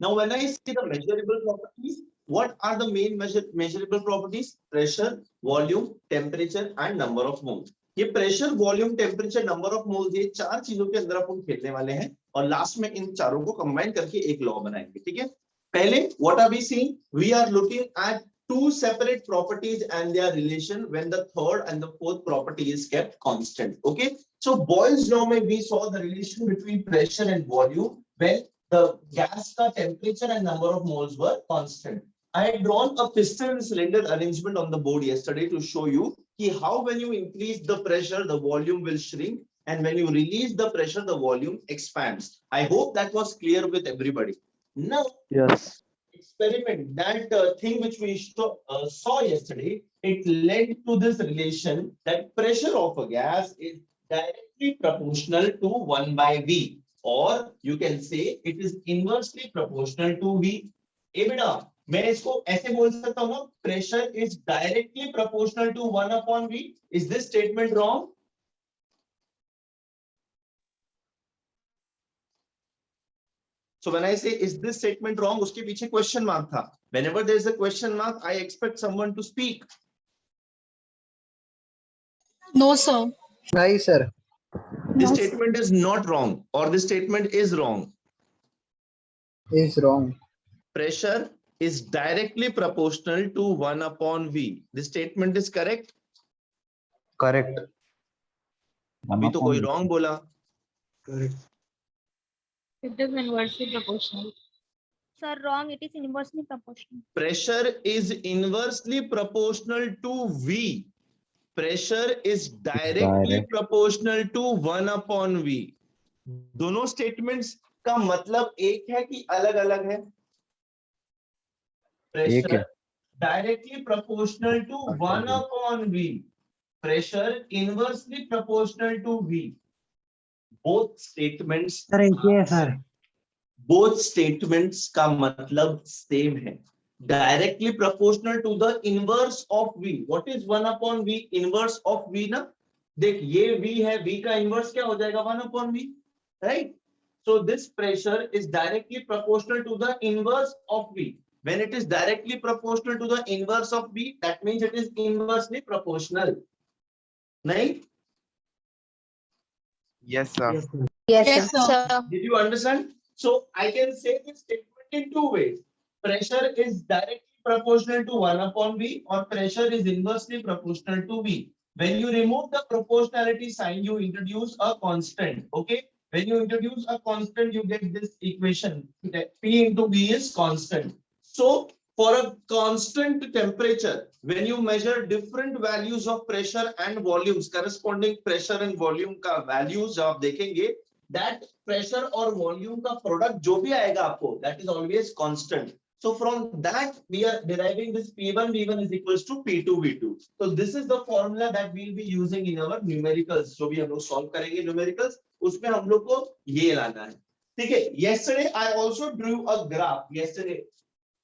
Now, when I see the measurable properties, what are the main measurable properties? Pressure, volume, temperature, and number of moles. ये pressure, volume, temperature, number of moles, ये चार चीजों के अंदर अपन खेलने वाले हैं और लास्ट में इन चारों को कंबाइन करके एक लॉ बनाएंगे. ठीक है. पहले what are we seeing? We are looking at two separate properties and their relation when the third and the fourth property is kept constant. Okay, so Boyle's law mein we saw the relation between pressure and volume when the gas ka temperature and number of moles were constant. I had drawn a piston and cylinder arrangement on the board yesterday to show you how when you increase the pressure the volume will shrink, and when you release the pressure the volume expands. I hope that was clear with everybody. Now Yes. Experiment, that thing which we saw yesterday, it led to this relation that pressure of a gas is directly proportional to 1 by V, or you can say it is inversely proportional to V. ए बेटा, मैं इसको ऐसे बोल सकता हूँ ना, pressure is directly proportional to 1 upon V. Is this statement wrong? So when I say is this statement wrong, उसके पीछे question mark था. Whenever there is a question mark, I expect someone to speak. No, sir. Nahi, sir. This statement is not wrong, or this statement is wrong. Is wrong. Pressure is directly proportional to 1 upon V. This statement is correct. Correct. अभी तो कोई wrong बोला. Correct. It is inversely proportional. Sir, wrong. It is inversely proportional. Pressure is inversely proportional to V. Pressure is directly proportional to 1 upon V. दोनों statements का मतलब एक है कि अलग अलग है? Pressure directly proportional to 1 upon V. Pressure inversely proportional to V. Both statements. sir. Both statements का मतलब same है. Directly proportional to the inverse of V. What is 1 upon V? Inverse of V ना? देख ये V है, V का inverse क्या हो जाएगा? 1 upon V, right? So this pressure is directly proportional to the inverse of V. When it is directly proportional to the inverse of V, that means it is inversely proportional. नहीं? Yes, sir. Yes, sir. Did you understand? So I can say this statement in two ways. Pressure is directly proportional to 1 upon V, or pressure is inversely proportional to V. When you remove the proportionality sign, you introduce a constant. Okay. When you introduce a constant, you get this equation that P into V is constant. So for a constant temperature, when you measure different values of pressure and volumes, corresponding pressure and volume का values आप देखेंगे, that pressure or volume का product जो भी आएगा आपको, that is always constant. So from that we are deriving this P1 V1 is equals to P2 V2. So this is the formula that we will be using in our numericals. जो भी हम लोग solve करेंगे numericals, उसमें हम लोग को ये लाना है. ठीक है. Yesterday I also drew a graph. Yesterday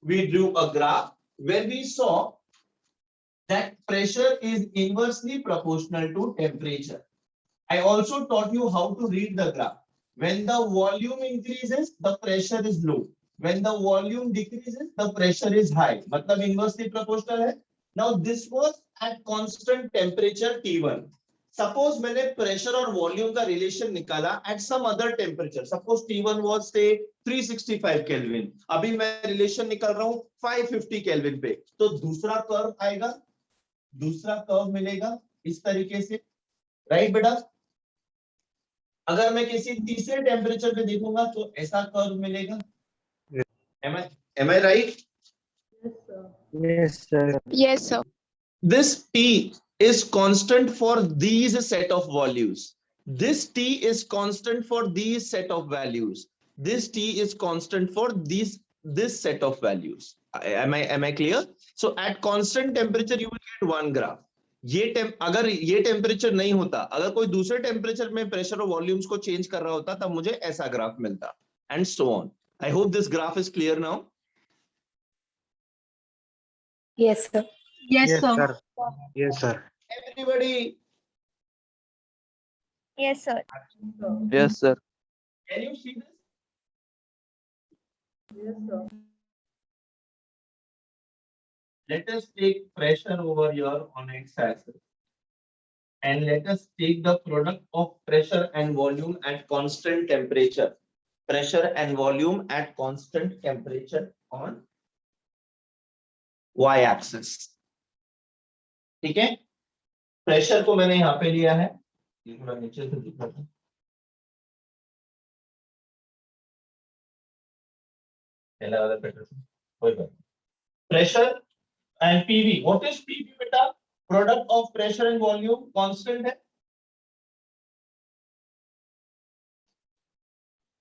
we drew a graph where we saw that pressure is inversely proportional to temperature. I also taught you how to read the graph. When the volume increases, the pressure is low. When the volume decreases, the pressure is high. मतलब inversely proportional है. Now this was at constant temperature T1. Suppose मैंने pressure और volume का relation निकाला at some other temperature. Suppose T1 was say 365 Kelvin. अभी मैं relation निकाल रहा हूँ 550 Kelvin पे. तो दूसरा curve आएगा, दूसरा curve मिलेगा इस तरीके से, right बेटा? अगर मैं किसी तीसरे टेम्परेचर पे देखूंगा तो ऐसा कर्व मिलेगा. Am I right? Yes, sir. Yes, sir. This T is constant for these set of values. This T is constant for these set of values. This T is constant for this set of values. Am I clear? So at constant temperature you will get one graph. अगर ये temperature नहीं होता, अगर कोई दूसरे temperature में pressure और volumes को चेंज कर रहा होता तब मुझे ऐसा ग्राफ मिलता, and so on. I hope this graph is clear now. Yes, sir. Yes, sir. Yes, sir. Everybody, Yes, sir. Yes, sir. can you see this? Let us take pressure over here on x-axis, and let us take the product of pressure and volume at constant temperature. Pressure and volume at constant temperature on y-axis. ठीक है? Pressure को मैंने यहाँ पे लिया है, ये थोड़ा नीचे से दिखा था, पहला वाला प्रेशर, कोई बात नहीं. Pressure and PV. What is PV beta? Product of pressure and volume constant है.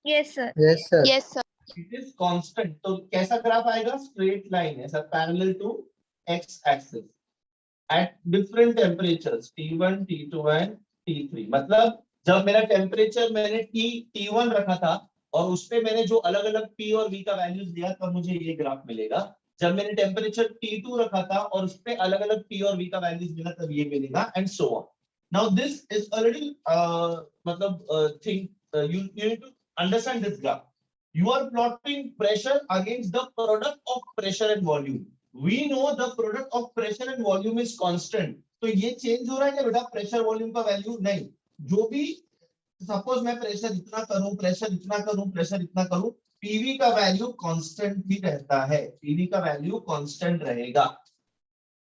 Yes, sir. Yes, sir. Yes, sir. It is constant. तो कैसा ग्राफ आएगा? Straight line ऐसा parallel to x axis at different temperatures T1, T2 and T3. मतलब जब मेरा temperature मैंने T1 रखा था और उसपे मैंने जो अलग अलग P और V का वैल्यूज दिया तब मुझे ये ग्राफ मिलेगा. जब मैंने टेम्परेचर T2 रखा था और उसपे अलग अलग P और V का वैल्यूज मिला तब ये मिलेगा and so on. Now this is already मतलब thing you need to understand this graph. You are plotting pressure against the product of pressure and volume. We know the product of pressure and volume is constant. तो ये change हो रहा है क्या बेटा? Pressure volume का value नहीं. जो भी सपोज मैं प्रेशर इतना करूं, प्रेशर इतना करूं, प्रेशर इतना करूं, पीवी का वैल्यू कांस्टेंट ही रहता है. पीवी का वैल्यू कांस्टेंट रहेगा.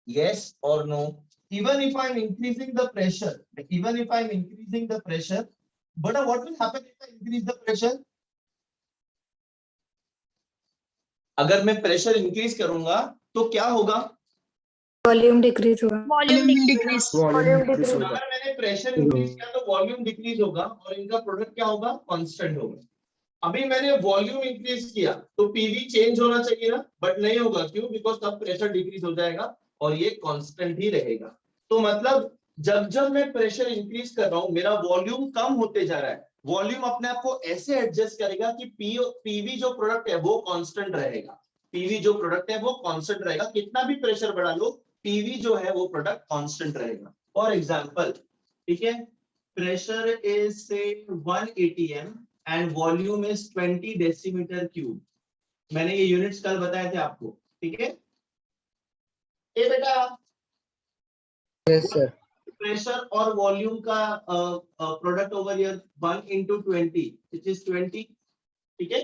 Yes or no? Even if I am increasing the pressure, but what will happen if I increase the pressure? अगर मैं प्रेशर इंक्रीज करूंगा तो क्या होगा? वॉल्यूम डिक्रीज होगा. Volume decrease. अगर मैंने प्रेशर इंक्रीज किया तो वॉल्यूम डिक्रीज होगा और इनका प्रोडक्ट क्या होगा? कांस्टेंट होगा. अभी मैंने वॉल्यूम इंक्रीज किया तो पीवी चेंज होना चाहिए ना, बट नहीं होगा. क्यों? बिकॉज तब प्रेशर डिक्रीज हो जाएगा और ये कांस्टेंट ही रहेगा. तो मतलब जब जब मैं प्रेशर इंक्रीज कर रहा हूं मेरा वॉल्यूम कम होते जा रहा है. वॉल्यूम अपने आप को ऐसे एडजस्ट करेगा कि पीवी जो प्रोडक्ट है वो कांस्टेंट रहेगा. पीवी जो प्रोडक्ट है वो कांस्टेंट रहेगा. कितना भी प्रेशर बढ़ा लो पीवी जो है वो प्रोडक्ट कांस्टेंट रहेगा. फॉर एग्जांपल, ठीक है, प्रेशर इज से 1 atm and volume is 20 decimetre cube. मैंने ये यूनिट्स कल बताए थे आपको. ठीक है, ये बेटा Yes, sir. प्रेशर और वॉल्यूम का product over here 1 into 20 which is 20. ठीक है,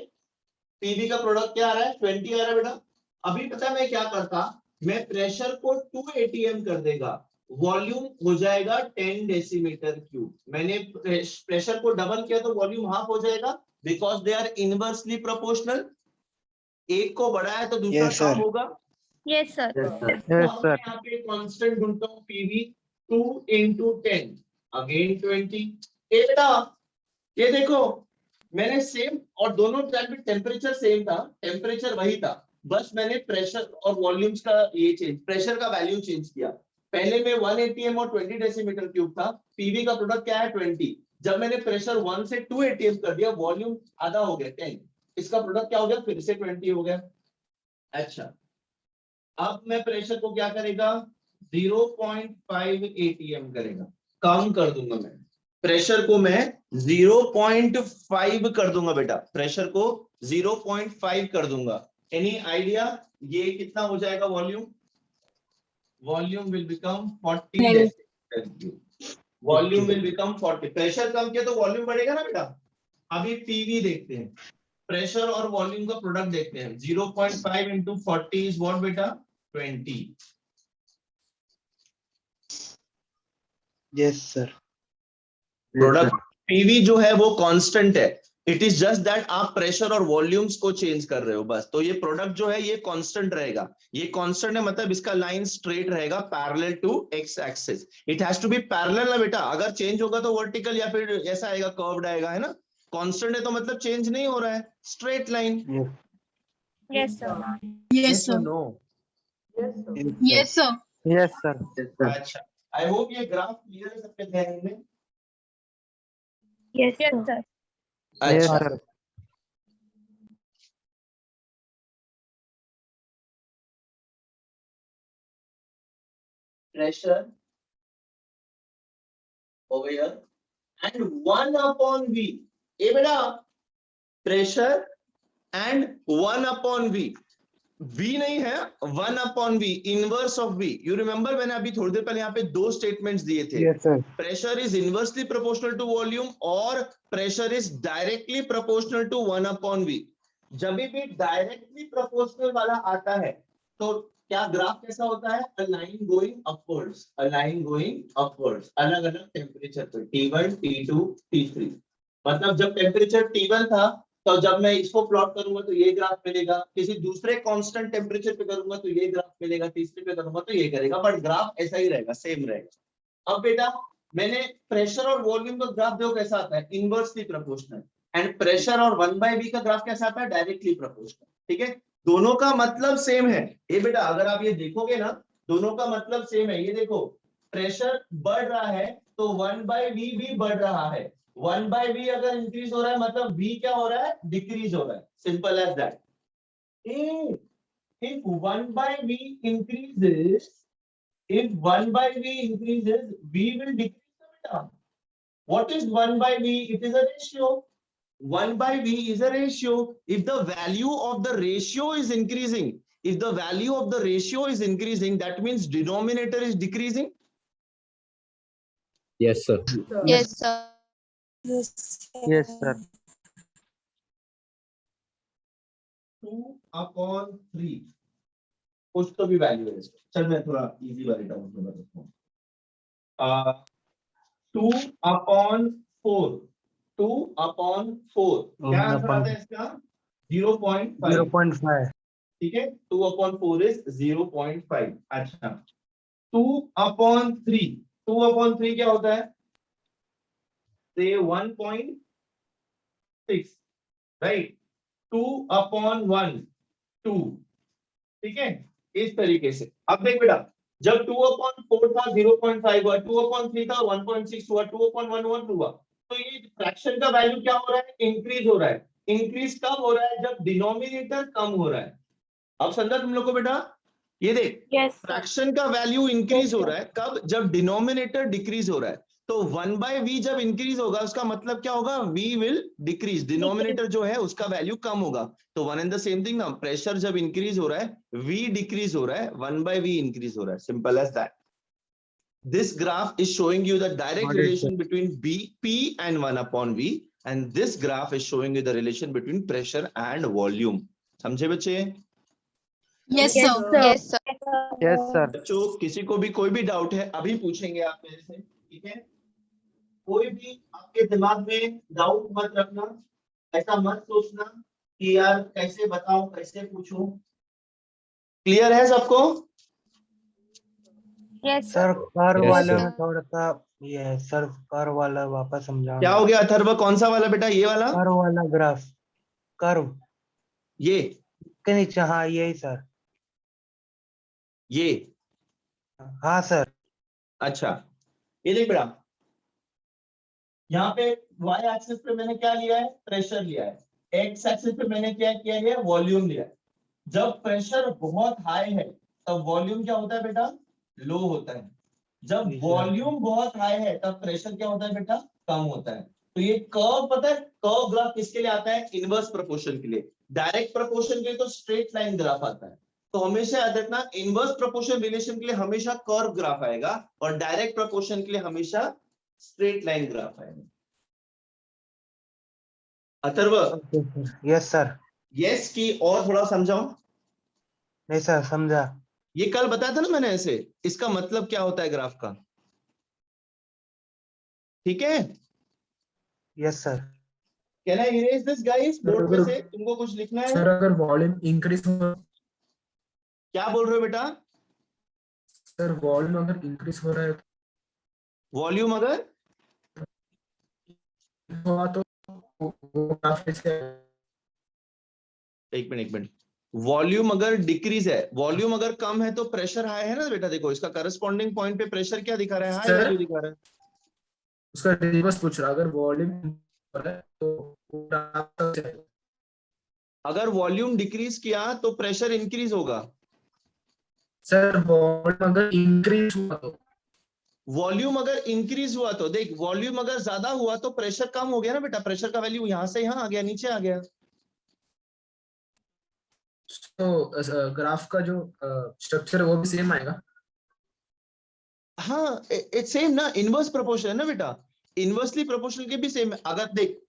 पीवी का प्रोडक्ट क्या आ रहा है? 20 आ रहा है बेटा. अभी पता है मैं क्या करता? मैं प्रेशर को 2 atm कर देगा, वॉल्यूम हो जाएगा 10 डेसीमीटर क्यूब. मैंने प्रेशर को डबल किया तो वॉल्यूम हाफ हो जाएगा because they are inversely proportional. एक को बढ़ाया तो दूसरा Yes, sir. कम होगा. Yes, sir. Yes, sir. यहाँ पे कांस्टेंट ढूंढता हूँ. PV 2 into 10 again 20. ये बेटा ये देखो मैंने सेम और दोनों टाइम पे टेम्परेचर सेम था, टेम्परेचर वही था, बस मैंने प्रेशर और वॉल्यूम्स का ये चेंज, प्रेशर का वैल्यू चेंज किया. पहले में 1 atm और 20 डेसीमीटर क्यूब था. पीवी का प्रोडक्ट क्या है? 20. जब मैंने प्रेशर 1 से 2 atm कर दिया वॉल्यूम आधा हो गया 10. इसका प्रोडक्ट क्या हो गया? फिर से 20 हो गया. अच्छा, अब मैं प्रेशर को क्या करेगा? 0.5 atm करेगा. कम कर दूंगा मैं प्रेशर को, मैं 0.5 कर दूंगा बेटा. प्रेशर को 0.5 कर दूंगा. एनी आइडिया ये कितना हो जाएगा volume? Volume will become 40 decimetre cube. Volume will become 40. Pressure कम किया तो वॉल्यूम बढ़ेगा ना बेटा. अभी पीवी देखते हैं, प्रेशर और वॉल्यूम का प्रोडक्ट देखते हैं. 0.5 into 40 इज व्हाट बेटा? 20. Yes, sir. प्रोडक्ट पीवी जो है वो कांस्टेंट है. इट इज जस्ट दैट आप प्रेशर और वॉल्यूम्स को चेंज कर रहे हो बस. तो ये प्रोडक्ट जो है ये कांस्टेंट रहेगा. ये कांस्टेंट है मतलब इसका लाइन स्ट्रेट रहेगा parallel to X axis. It has to be parallel ना बेटा. अगर चेंज होगा तो वर्टिकल या फिर ऐसा आएगा, कर्व्ड आएगा, है ना. कांस्टेंट है तो मतलब चेंज नहीं हो रहा है, straight line. Yes, sir. Yes, sir. No. Yes, sir. Yes, sir. अच्छा, आई होप ये ग्राफ क्लियर है सबके ध्यान में. Yes, sir. Yes, अच्छा, sir. pressure over here and 1 upon V. ये बेटा pressure and 1 upon V, v नहीं है, 1 upon V, inverse of v। You remember मैंने अभी थोड़ी देर पहले यहाँ पे दो स्टेटमेंट्स दिए थे, Yes, sir. Pressure is inversely proportional to volume और pressure is directly proportional to 1 upon V. जब भी डायरेक्टली प्रोपोर्शनल वाला आता है तो क्या ग्राफ कैसा होता है? A line going upwards, a line going upwards, अलग अलग टेम्परेचर पे, T1 T2 T3। मतलब जब टेम्परेचर T1 था तो जब मैं इसको प्लॉट करूंगा तो ये ग्राफ मिलेगा, किसी दूसरे कांस्टेंट टेम्परेचर पे करूंगा तो ये ग्राफ मिलेगा, तीसरे पे करूंगा तो ये करेगा, बट ग्राफ ऐसा ही रहेगा, सेम रहेगा। अब बेटा मैंने प्रेशर और वॉल्यूम का ग्राफ देखो कैसा आता है, इनवर्सली प्रोपोर्शनल, एंड प्रेशर और 1/v का ग्राफ कैसा आता है, डायरेक्टली प्रोपोर्शनल। ठीक है, दोनों का मतलब सेम है। ये बेटा अगर आप ये देखोगे ना, दोनों का मतलब सेम है। ये देखो, प्रेशर बढ़ रहा है तो 1/v भी बढ़ रहा है। 1/v अगर इंक्रीज हो रहा है मतलब v क्या हो रहा है, डिक्रीज हो रहा है, simple as that. If 1/v increases, if 1/v increases, v will decrease beta. What is 1/v? It is a ratio. 1/v is a ratio. If the value of the ratio is increasing, if the value of the ratio is increasing, that means denominator is decreasing. Yes, sir. Yes, sir. Yes, sir. 2/3 कुछ तो भी value है इसका। चल मैं थोड़ा easy वाले terms में बताता हूँ। 2/4, 2/4 क्या आंसर आता है इसका? 0.5। 0.5. ठीक है, 2/4 इज 0.5। अच्छा, 2/3, 2/3 क्या होता है? से 1.6, राइट। 2/1, 2। ठीक है, इस तरीके से। अब देख बेटा, जब 2/4 था 0.5 हुआ, 2/3 था 1.6 हुआ, 2/1 1 हुआ, तो ये फ्रैक्शन का वैल्यू क्या हो रहा है, इंक्रीज हो रहा है। इंक्रीज कब हो रहा है? जब डिनोमिनेटर कम हो रहा है। अब समझा तुम लोग को बेटा? ये देख, Yes, sir. फ्रैक्शन का वैल्यू इंक्रीज हो रहा है कब? जब डिनोमिनेटर डिक्रीज हो रहा है। तो 1/v जब इंक्रीज होगा उसका मतलब क्या होगा, v विल डिक्रीज, डिनोमिनेटर जो है उसका वैल्यू कम होगा। तो one and the same thing ना, प्रेशर जब इंक्रीज हो रहा है v डिक्रीज हो रहा है, 1/v इंक्रीज हो रहा है, simple as that. This graph is showing you the direct Got it, relation between P and 1/v, and this graph is showing you the relation between pressure and volume. समझे बच्चे? Yes, sir. Yes, sir. Yes, sir. बच्चों किसी को भी कोई भी doubt है अभी पूछेंगे आप मेरे से, ठीक है? कोई भी आपके दिमाग में डाउट मत रखना, ऐसा मत सोचना कि यार कैसे बताऊं, कैसे पूछूं। क्लियर है सबको? Yes, sir sir. कर Yes, वाले sir. में थोड़ा सा ये है सर, कर वाला वापस समझाओ। क्या हो गया अथर्व, कौन सा वाला बेटा? ये वाला, कर वाला ग्राफ, कर्व ये के नीचे, हाँ यही सर। ये हाँ सर। अच्छा, ये देख बेटा, यहाँ पे y एक्सिस पे मैंने क्या लिया है, प्रेशर लिया है। x एक्सिस पे मैंने क्या किया है, वॉल्यूम लिया है। जब प्रेशर बहुत हाई है तब वॉल्यूम क्या होता है बेटा, लो होता है। जब वॉल्यूम बहुत हाई है तब प्रेशर क्या होता है बेटा, कम होता है। तो ये कर्व पता है, कर्व ग्राफ किसके लिए आता है, इनवर्स प्रोपोर्शन के लिए। डायरेक्ट प्रोपोर्शन के लिए तो स्ट्रेट लाइन ग्राफ आता है। तो हमेशा याद रखना, इनवर्स प्रोपोर्शन रिलेशन के लिए हमेशा कर्व ग्राफ आएगा और डायरेक्ट प्रोपोर्शन के लिए हमेशा स्ट्रेट लाइन ग्राफ आएगा। Atharva, yes sir. यस की और थोड़ा समझाओ। नहीं सर, समझा। ये कल बताया था ना मैंने ऐसे, इसका मतलब क्या होता है ग्राफ का, ठीक है? Yes sir. Can I erase this guys board पे से? तुमको कुछ लिखना है? सर अगर वॉल्यूम इंक्रीज हो, क्या बोल रहे हो बेटा? सर वॉल्यूम अगर इंक्रीज हो रहा है वॉल्यूम अगर हुआ तो वो काफी से एक मिनट, वॉल्यूम अगर डिक्रीज है, वॉल्यूम अगर कम है तो प्रेशर हाई है ना बेटा। देखो इसका करस्पॉन्डिंग पॉइंट पे प्रेशर क्या दिखा रहा है, हाई सर, वैल्यू दिखा रहा है। उसका रिवर्स पूछ रहा, अगर वॉल्यूम हो रहा है तो पूरा अगर वॉल्यूम डिक्रीज किया तो प्रेशर इंक्रीज होगा। सर वॉल्यूम अगर इंक्रीज हुआ तो, वॉल्यूम अगर इंक्रीज हुआ तो देख, वॉल्यूम अगर ज्यादा हुआ तो प्रेशर कम हो गया ना बेटा, प्रेशर का वैल्यू यहां से यहां आ गया, नीचे आ गया। तो ग्राफ का जो स्ट्रक्चर है वो भी सेम आएगा। हाँ, इट्स सेम ना, इनवर्स प्रोपोर्शनल है ना बेटा, इनवर्सली प्रोपोर्शनल के भी सेम है। अगर देख,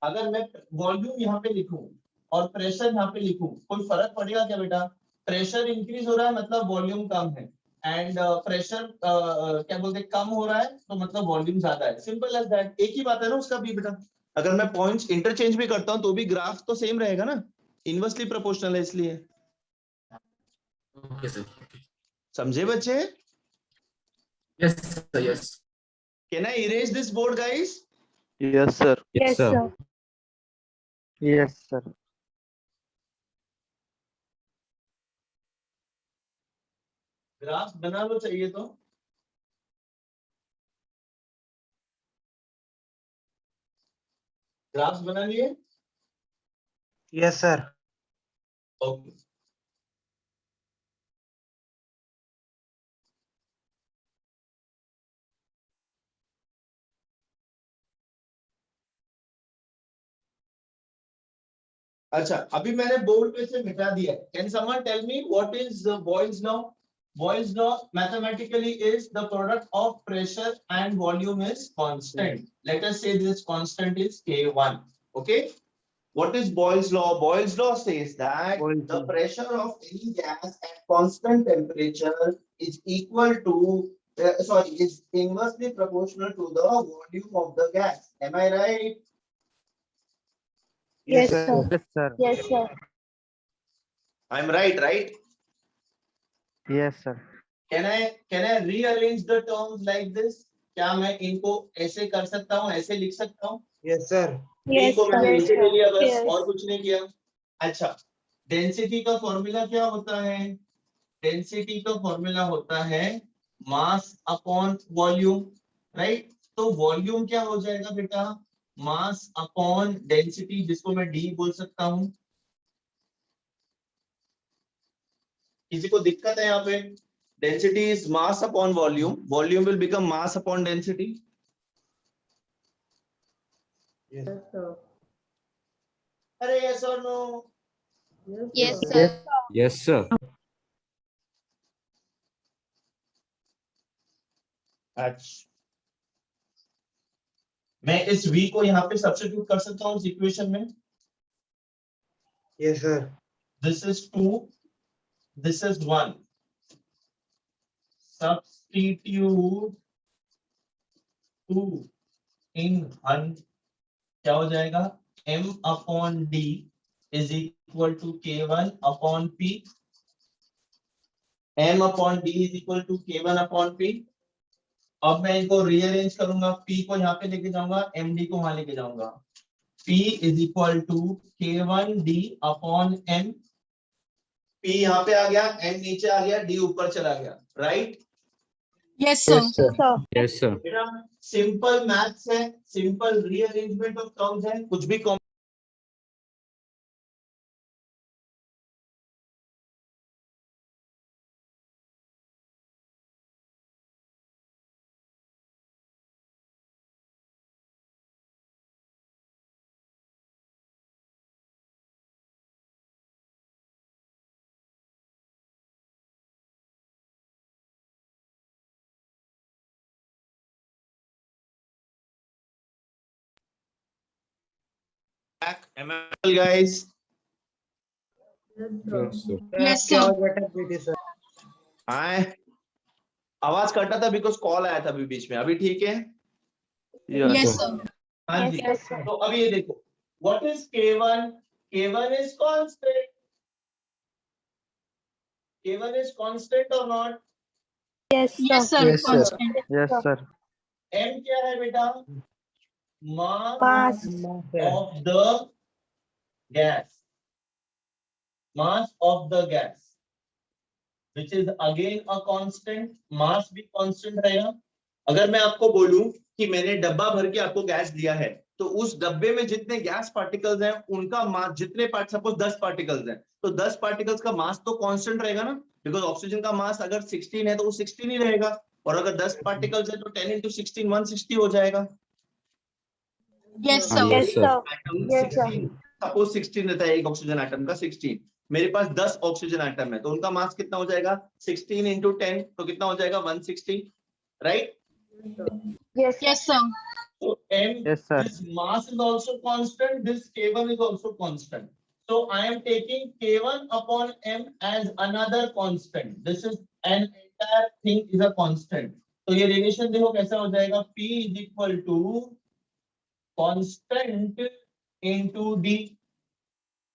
अगर मैं वॉल्यूम यहाँ पे लिखूं और प्रेशर यहाँ पे लिखूं, कोई फर्क पड़ेगा क्या बेटा? प्रेशर इंक्रीज हो रहा है मतलब वॉल्यूम कम है, एंड प्रेशर क्या बोलते हैं, कम हो रहा है तो मतलब वॉल्यूम ज्यादा है। सिंपल एज दैट, एक ही बात है ना उसका भी बेटा। अगर मैं पॉइंट्स इंटरचेंज भी करता हूं तो भी ग्राफ तो सेम रहेगा ना, इनवर्सली प्रोपोर्शनल है इसलिए। Okay sir. समझे बच्चे? Yes sir, yes. Can I erase this board guys? Yes, sir. Yes, sir. Yes, sir. Graph बना लो चाहिए तो। ग्राफ्स बना लिए? Yes sir. ओके। अच्छा, अभी मैंने बोर्ड पे से मिटा दिया। Can someone tell me what is Boyle's law? Boyle's law mathematically is the product of pressure and volume is constant. Let us say this constant is K1. Okay. What is Boyle's law? Boyle's law says that Boyle's the law. pressure of any gas at constant temperature is equal to, is inversely proportional to the volume of the gas. Am I right? Yes, sir. sir. Yes, sir. Yes, sir. I'm right, right? Yes, sir. Can I rearrange the terms like this? क्या मैं इनको ऐसे कर सकता हूँ, ऐसे लिख सकता हूँ? Yes sir. Yes, को मैंने sir. नीचे ले लिया बस, Yes. और कुछ नहीं किया। अच्छा, डेंसिटी का फॉर्मूला क्या होता है? डेंसिटी का फॉर्मूला होता है मास अपॉन वॉल्यूम, राइट? तो वॉल्यूम क्या हो जाएगा बेटा? मास अपॉन डेंसिटी, जिसको मैं डी बोल सकता हूँ। किसी को दिक्कत है यहाँ पे? Density is mass upon volume, volume will become mass upon density. अरे यस और no? Yes, sir. Yes, sir. अच्छा, मैं इस v को यहाँ पे सब्स्टिट्यूट कर सकता हूँ इस इक्वेशन में। Yes sir. This is 2, this is 1, substitute 2 in 1, क्या हो जाएगा? m upon d is equal to k1 upon p। m upon d is equal to k1 upon p। अब मैं इनको रीअरेंज करूंगा, p को यहाँ पे लेके जाऊंगा, md को वहां लेके जाऊंगा। p is equal to k1d upon m। p यहाँ पे आ गया, m नीचे आ गया, d ऊपर चला गया, right? Yes, sir. Yes, sir. Yes, sir. बेटा सिंपल मैथ्स है, सिंपल रीअरेंजमेंट ऑफ टर्म्स है, कुछ भी guys? Yes, sir. Yes, क्या sir. हो जाता है पीटी सर? आए, आवाज कटा था बिकॉज कॉल आया था अभी बीच में। अभी ठीक है? Yes, Yes, sir. sir. हाँ जी। Yes, sir. तो अब ये देखो, what is k1? k1 is constant. k1 is constant or not? Yes, sir. Yes, sir. Constant. Yes, sir. m क्या है बेटा? Mass Mass. of the gas. Mass of the gas, which is again a constant. Mass भी constant रहेगा। अगर मैं आपको बोलूं कि मैंने डब्बा भर के आपको गैस दिया है, तो उस डब्बे में जितने गैस पार्टिकल्स हैं उनका मास, जितने पार्ट, सपोज 10 पार्टिकल्स हैं, तो 10 पार्टिकल्स का मास तो कांस्टेंट रहेगा ना, बिकॉज ऑक्सीजन का मास अगर 16 है तो वो 16 ही रहेगा, और अगर 10 पार्टिकल्स है तो 10 into 16 160 हो जाएगा। Yes, sir. Yes, sir. Atom 16, suppose 16 रहता है एक ऑक्सीजन एटम का 16, मेरे पास 10 ऑक्सीजन आइटम है, तो उनका मास कितना हो जाएगा 16 into 10, तो कितना हो जाएगा 160, right? Yes, sir. So M, Yes, sir. this mass is also constant, this K1 is also constant. So I am taking K1 upon M as another constant. This is an entire thing is a constant. तो ये relation देखो कैसा हो जाएगा, P is equal to constant into D.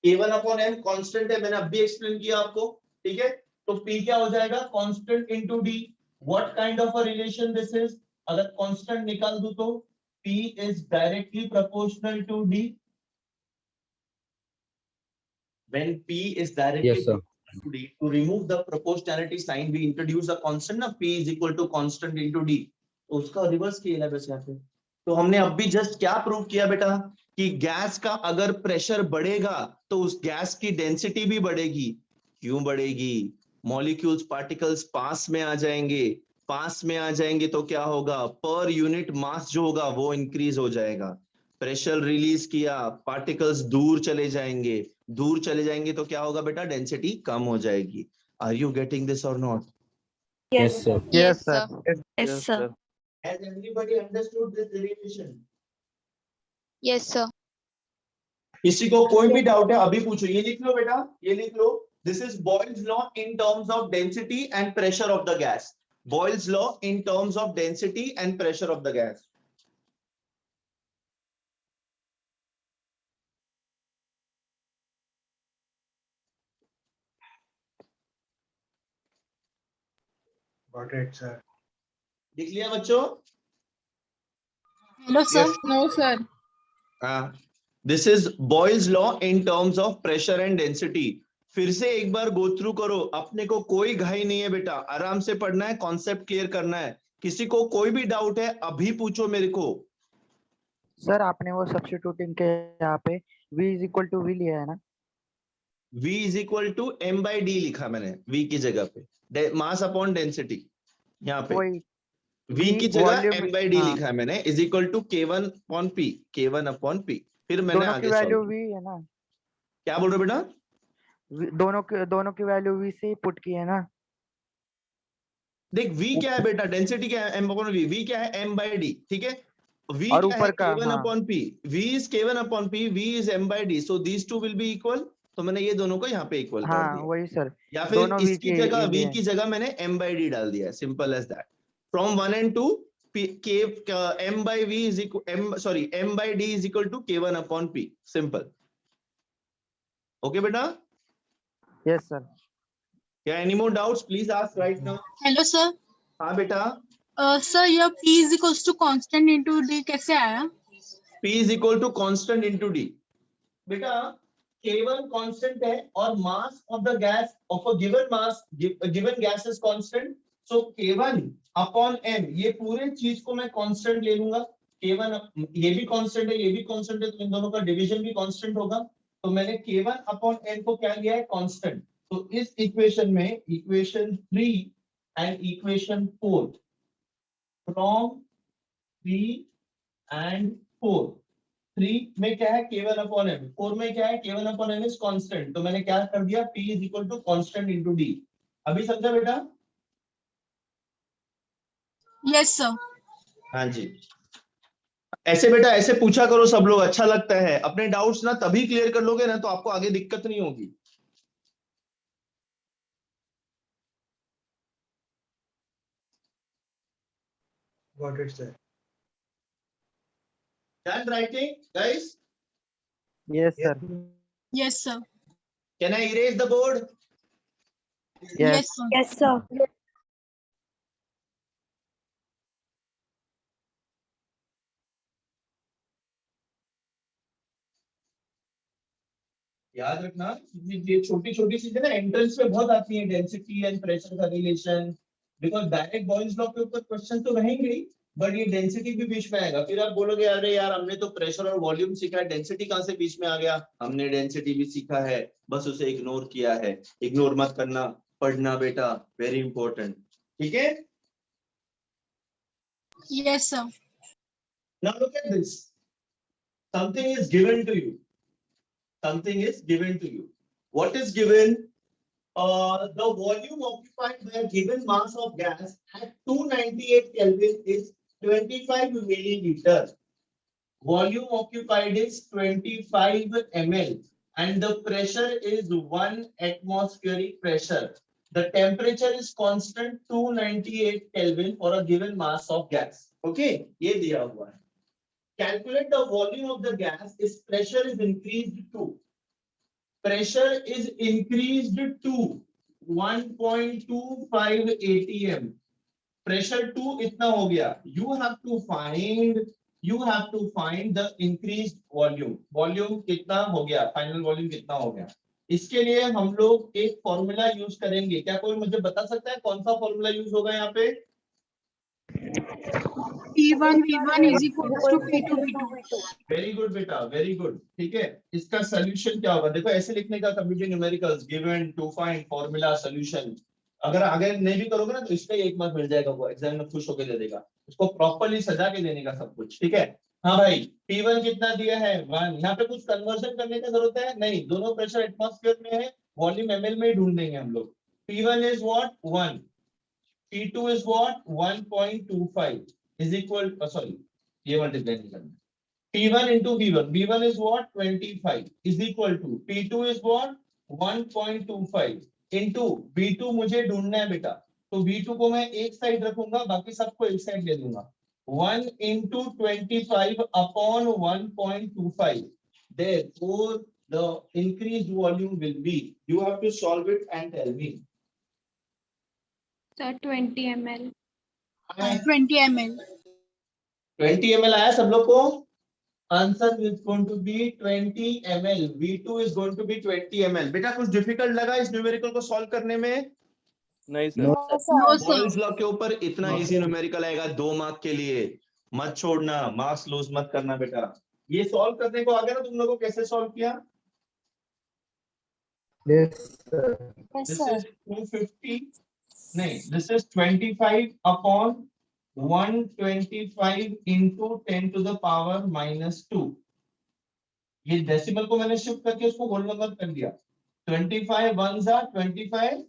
K1 upon M constant है, मैंने अभी explain किया आपको, ठीक है? तो P क्या हो जाएगा, constant into D. What kind of a relation this is? अगर constant निकाल दूं तो P is directly proportional to D. When P is directly Yes, sir. proportional to D, to remove the proportionality sign, we introduce a constant ना, P is equal to constant into D. तो उसका reverse किया है बस यहाँ पे. तो हमने अभी जस्ट क्या प्रूव किया बेटा, कि गैस का अगर प्रेशर बढ़ेगा तो उस गैस की डेंसिटी भी बढ़ेगी. क्यों बढ़ेगी? मॉलिक्यूल्स पार्टिकल्स पास में आ जाएंगे, पास में आ जाएंगे तो क्या होगा, पर यूनिट मास जो होगा वो इंक्रीज हो जाएगा. प्रेशर रिलीज किया, पार्टिकल्स दूर चले जाएंगे, दूर चले जाएंगे तो क्या होगा बेटा, डेंसिटी कम हो जाएगी. आर यू गेटिंग दिस और not? Yes, sir. Yes, sir. Yes, sir. Has everybody understood this relation? Yes, sir. किसी को कोई भी डाउट है अभी पूछो. ये लिख लो बेटा, ये लिख लो. This is Boyle's law in terms of density and pressure of the gas. Boyle's law in terms of density and pressure of the gas. Got it, sir. लिख लिया बच्चों? Hello, sir. Yes. No, sir. This is Boyle's law in terms of pressure and density. फिर से एक बार go through करो, अपने को कोई घाई नहीं है बेटा, आराम से पढ़ना है, कॉन्सेप्ट क्लियर करना है. किसी को कोई भी डाउट है अभी पूछो मेरे को. सर आपने वो सब्स्टिट्यूटिंग के यहाँ पे v is equal to v लिया है ना? V is equal to m by D लिखा मैंने V की जगह पे, मास अपॉन डेंसिटी. यहाँ पे वही V की जगह volume- m बाई डी हाँ। लिखा है मैंने, is equal to K1 upon P, K1 upon P. फिर मैंने दोनों की आगे वैल्यू solve v किया. है ना? क्या बोल रहे हो बेटा? दोनों की वैल्यू v से ही पुट की है ना? देख V क्या है बेटा, डेंसिटी क्या है m अपॉन V, V क्या है m बाई डी, ठीक है? V और क्या है ऊपर का, K1 हाँ। Upon P, V is K1 upon P, V is m by D, so these two will be equal. तो मैंने ये दोनों को यहाँ पे इक्वल कर हाँ दिया. वही सर, या फिर दोनों v इसकी के जगह लिए V की जगह मैंने m बाई डी डाल दिया है, simple as that. From 1 and 2 K m by V is equal m by D is equal to K1 upon P, simple. Okay बेटा? Yes sir. क्या any more doubts? Please ask right now. Hello, sir. हाँ बेटा. Sir, यह P is equals to constant into D कैसे आया? P is equal to constant into D. बेटा K1 constant है और mass of the gas of a given mass, given gas is constant. So K1 upon M, ये पूरे चीज को मैं constant ले लूंगा. K1 ये भी constant है, ये भी constant है, तो इन दोनों का division भी constant होगा. तो मैंने K1 upon M को क्या लिया है, constant. तो इस इक्वेशन में equation 3 and equation 4, from 3 and 4, 3 में क्या है K1 upon M, 4 में क्या है K1 upon M is constant. तो मैंने क्या कर दिया, P is equal to constant into D. अभी समझा बेटा? Yes, sir. हाँ जी. ऐसे बेटा ऐसे पूछा करो सब लोग, अच्छा लगता है. अपने डाउट्स ना तभी क्लियर कर लोगे ना तो आपको आगे दिक्कत नहीं होगी. Got it, sir. Done writing, guys? Yes sir. Yes, sir. Can I erase the board? Yes, sir. Yes, sir. याद रखना ये छोटी छोटी चीजें ना एंट्रेंस में बहुत आती हैं, डेंसिटी एंड प्रेशर का relation. Because direct Boyle's law के ऊपर क्वेश्चन तो रहेंगे ही, बट ये डेंसिटी भी बीच में आएगा. फिर आप बोलोगे अरे यार हमने तो प्रेशर और वॉल्यूम सीखा है, डेंसिटी कहाँ से बीच में आ गया? हमने डेंसिटी भी सीखा है, बस उसे इग्नोर किया है. इग्नोर मत करना, पढ़ना बेटा, वेरी इंपॉर्टेंट. ठीक है? Yes, sir. Now look at this. Something is given to you. Something is given to you. What is given? The volume occupied by a given mass of gas at 298 Kelvin is 25 milliliter. Volume occupied is 25 ml and the pressure is 1 atmospheric pressure. The temperature is constant 298 Kelvin for a given mass of gas. Okay, ये दिया हुआ है. Calculate the volume of the gas if pressure is increased to. Pressure is increased to 1.25 atm. Pressure 2 इतना हो गया. You have to find the increased volume. Volume कितना हो गया? Final volume कितना हो गया? इसके लिए हम लोग एक फॉर्मूला यूज करेंगे. क्या कोई मुझे बता सकता है कौन सा फॉर्मूला यूज होगा यहाँ पे? P1 V1 is equals to P2 V2. Very good बेटा, वेरी गुड. ठीक है, इसका सोल्यूशन क्या होगा? देखो ऐसे लिखने का कभी भी numericals given to find formula solution. अगर नहीं भी करोगे ना तो इसका 1 मार्क मिल जाएगा, वो एग्जाम में खुश होकर दे देगा. उसको प्रॉपर्ली सजा के देने का सब कुछ. ठीक है. हाँ भाई, P1 कितना दिया है? 1. यहाँ पे कुछ कन्वर्जन करने की जरूरत है नहीं, दोनों प्रेशर एटमॉस्फेयर में है, वॉल्यूम ml में ही ढूंढ देंगे हम लोग. P1 is what? 1. P2 is what? 1.25 is equal, sorry, ये मल्टीप्लाई नहीं करना. P1 into V1. V1 is what? 25 is equal to P2 is what? 1.25 into V2 मुझे ढूंढना है बेटा. तो V2 को मैं एक साइड रखूंगा, बाकी सबको एक साइड ले दूंगा. 1 into 25 upon 1.25. Therefore, the increased volume will be. You have to solve it and tell me. Sir, 20 ml. 20 ml. 20 ml आया सब लोग को? Answer is going to be 20 ml. V2 is going to be 20 ml. बेटा कुछ difficult लगा इस numerical को solve करने में? नहीं sir. No, boys sir. Law के ऊपर इतना इजी न्यूमेरिकल आएगा 2 मार्क के लिए. मत छोड़ना, मार्क्स लूज मत करना बेटा. ये सॉल्व करने को आ गया ना तुम लोगों को? कैसे सॉल्व किया? Yes, sir. This is 250. नहीं, this is 25 upon 125 into 10 to the power minus 2. ये डेसिमल को मैंने शिफ्ट करके उसको होल नंबर कर दिया. 25 ones are 25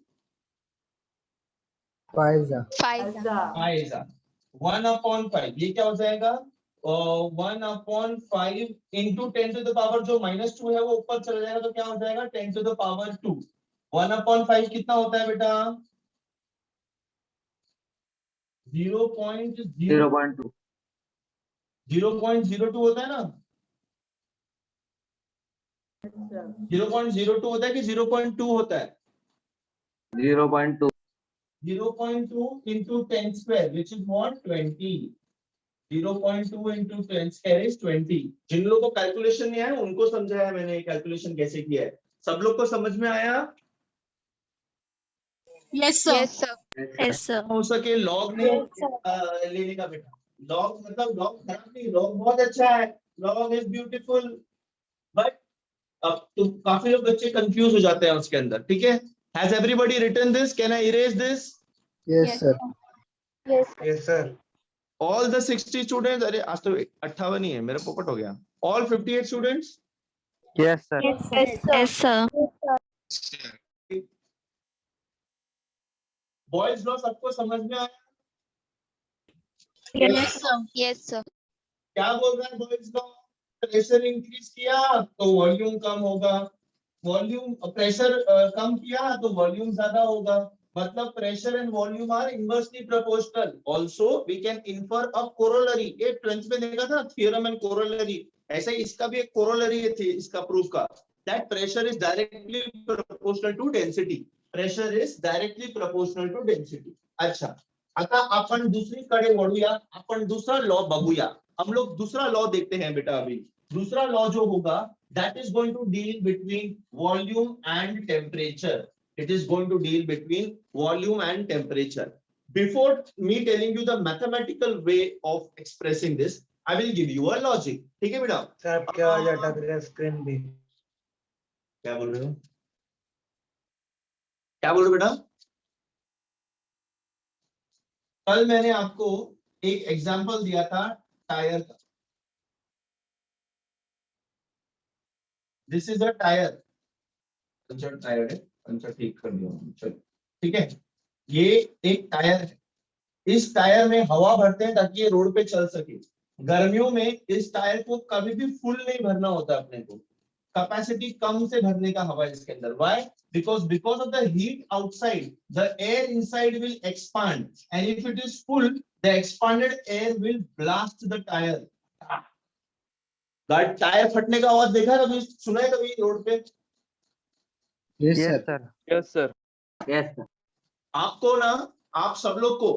Pfizer. 5. 1 upon 5. ये क्या हो जाएगा? 1 upon 5 into 10 to the power, जो -2 है वो ऊपर चला जाएगा तो क्या हो जाएगा? 10 to the power 2. 1 upon 5 कितना होता है बेटा? 0.02 होता है ना? 0.02 होता है कि 0.2 होता है? 0.2. 0.2 into 10 square, which is what? 20. 0.2 into 10 square is 20. जिन लोगों को कैलकुलेशन नहीं आया उनको समझाया मैंने कैलकुलेशन कैसे किया है. सब लोग को समझ में आया? Yes, sir. Yes, sir. Yes, sir. हो सके लॉग नहीं लेने का बेटा. लॉग मतलब लॉग खराब नहीं, लॉग बहुत अच्छा है. Log is beautiful. बट अब तो काफी लोग बच्चे कंफ्यूज हो जाते हैं उसके अंदर. ठीक है. Has everybody written this? Can I erase this? Yes, sir. Yes, sir. All the 60 students. अरे आज तो 58 ही है, मेरा पोपट हो गया. All 58 students. Yes, sir. Yes, sir. Boys law सबको समझ में आया? Yes, sir. Yes, sir. क्या बोल रहा है बॉयज लॉ? प्रेशर इंक्रीज किया तो वॉल्यूम कम होगा. वॉल्यूम प्रेशर कम किया तो वॉल्यूम ज्यादा होगा. मतलब pressure and volume are inversely proportional. Also we can infer a corollary. ये 10th में देखा था थ्योरम एंड कोरोलरी. ऐसे ही इसका भी एक कोरोलरी थी इसका प्रूफ का. That pressure is directly proportional to density. Pressure is directly proportional to density. अच्छा, आता आपण दुसरीकडे वळूया. आपण दूसरा लॉ बघूया. हम लोग दूसरा लॉ देखते हैं बेटा. अभी दूसरा लॉ जो होगा that is going to deal between volume and temperature. It is going to deal between volume and temperature. Before me telling you the mathematical way of expressing this, I will give you a logic. ठीक है बेटा? Sir आपकी आवाज अटक रही है screen भी. क्या बोल रहे हो? क्या बोल रहे हो बेटा? कल मैंने आपको एक एग्जांपल दिया था टायर का. This is a tire. Puncture tyre है, पंचर ठीक कर दिया चलो, ठीक है। ये एक टायर है, इस टायर में हवा भरते हैं ताकि ये रोड पे चल सके। गर्मियों में इस टायर को कभी भी फुल नहीं भरना होता अपने को, कैपेसिटी कम से भरने का हवा इसके अंदर। Why? because of the heat outside, the air inside will expand, and if it is full, the expanded air will blast the tire. Tyre फटने का आवाज देखा है कभी, सुना है कभी रोड पे? Yes, yes sir. Sir. Yes, sir. Yes, sir. आपको ना, आप सब लोग को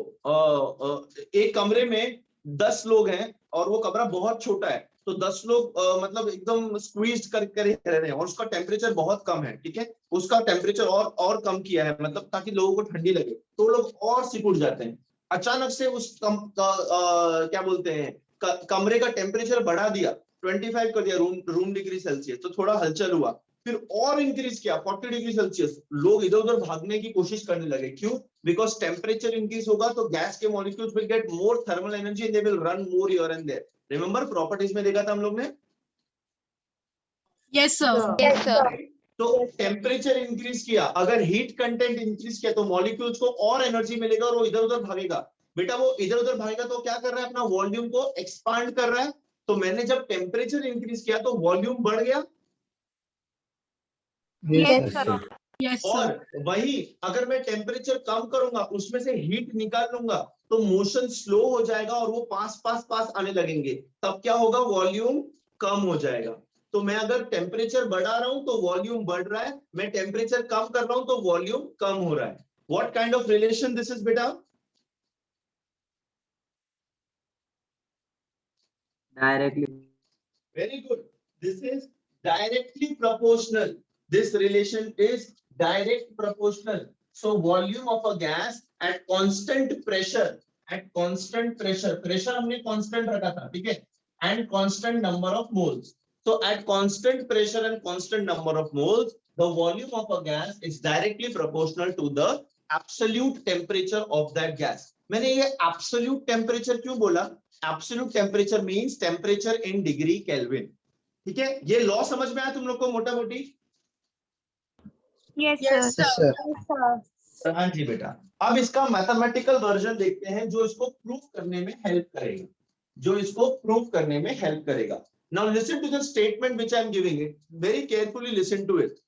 एक कमरे में 10 लोग हैं और वो कमरा बहुत छोटा है, तो 10 लोग मतलब एकदम स्क्वीज कर रह रहे हैं और उसका टेम्परेचर बहुत कम है, ठीक है। उसका टेम्परेचर और कम किया है, मतलब ताकि लोगों को ठंडी लगे, तो लोग और सिकुड़ जाते हैं। अचानक से उस क्या बोलते हैं, कमरे का टेम्परेचर बढ़ा दिया, 25 कर दिया रूम डिग्री सेल्सियस, तो थोड़ा हलचल हुआ, फिर और इंक्रीज किया 40 डिग्री सेल्सियस, लोग इधर उधर भागने की कोशिश करने लगे। क्यों? बिकॉज टेम्परेचर इंक्रीज होगा तो गैस के molecules will get more thermal energy and they will run more here and there. Remember properties में देखा था हम लोग ने? Yes, sir. Yes, sir. तो टेम्परेचर इंक्रीज किया, अगर हीट कंटेंट इंक्रीज किया तो मॉलिक्यूल्स को और एनर्जी मिलेगा और वो इधर उधर भागेगा। बेटा वो इधर उधर भागेगा तो क्या कर रहा है, अपना वॉल्यूम को एक्सपांड कर रहा है। तो मैंने जब टेम्परेचर इंक्रीज किया तो वॉल्यूम बढ़ गया, Yes, sir. Yes, sir. और वही अगर मैं टेम्परेचर कम करूंगा, उसमें से हीट निकाल लूंगा, तो मोशन स्लो हो जाएगा और वो पास आने लगेंगे, तब क्या होगा, वॉल्यूम कम हो जाएगा। तो मैं अगर टेम्परेचर बढ़ा रहा हूं तो वॉल्यूम बढ़ रहा है, मैं टेम्परेचर कम कर रहा हूं तो वॉल्यूम कम हो रहा है। What kind of relation this is बेटा? Directly. Very good. This is directly proportional. This relation is direct proportional. So volume of a gas at constant pressure, pressure हमने constant रखा था, ठीक है, and constant number of moles. So at constant pressure and constant number of moles, the volume of a gas is directly proportional to the absolute temperature of that gas. मैंने ये absolute temperature क्यों बोला? Absolute temperature means temperature in degree Kelvin. ठीक है, ये law समझ में आया तुम लोग को मोटा मोटी? Yes, Yes, sir. sir. Yes, sir. हाँ जी बेटा। अब इसका मैथमेटिकल वर्जन देखते हैं जो इसको प्रूव करने में हेल्प करेगा, Now listen to the statement which I am giving it. Very carefully listen to it.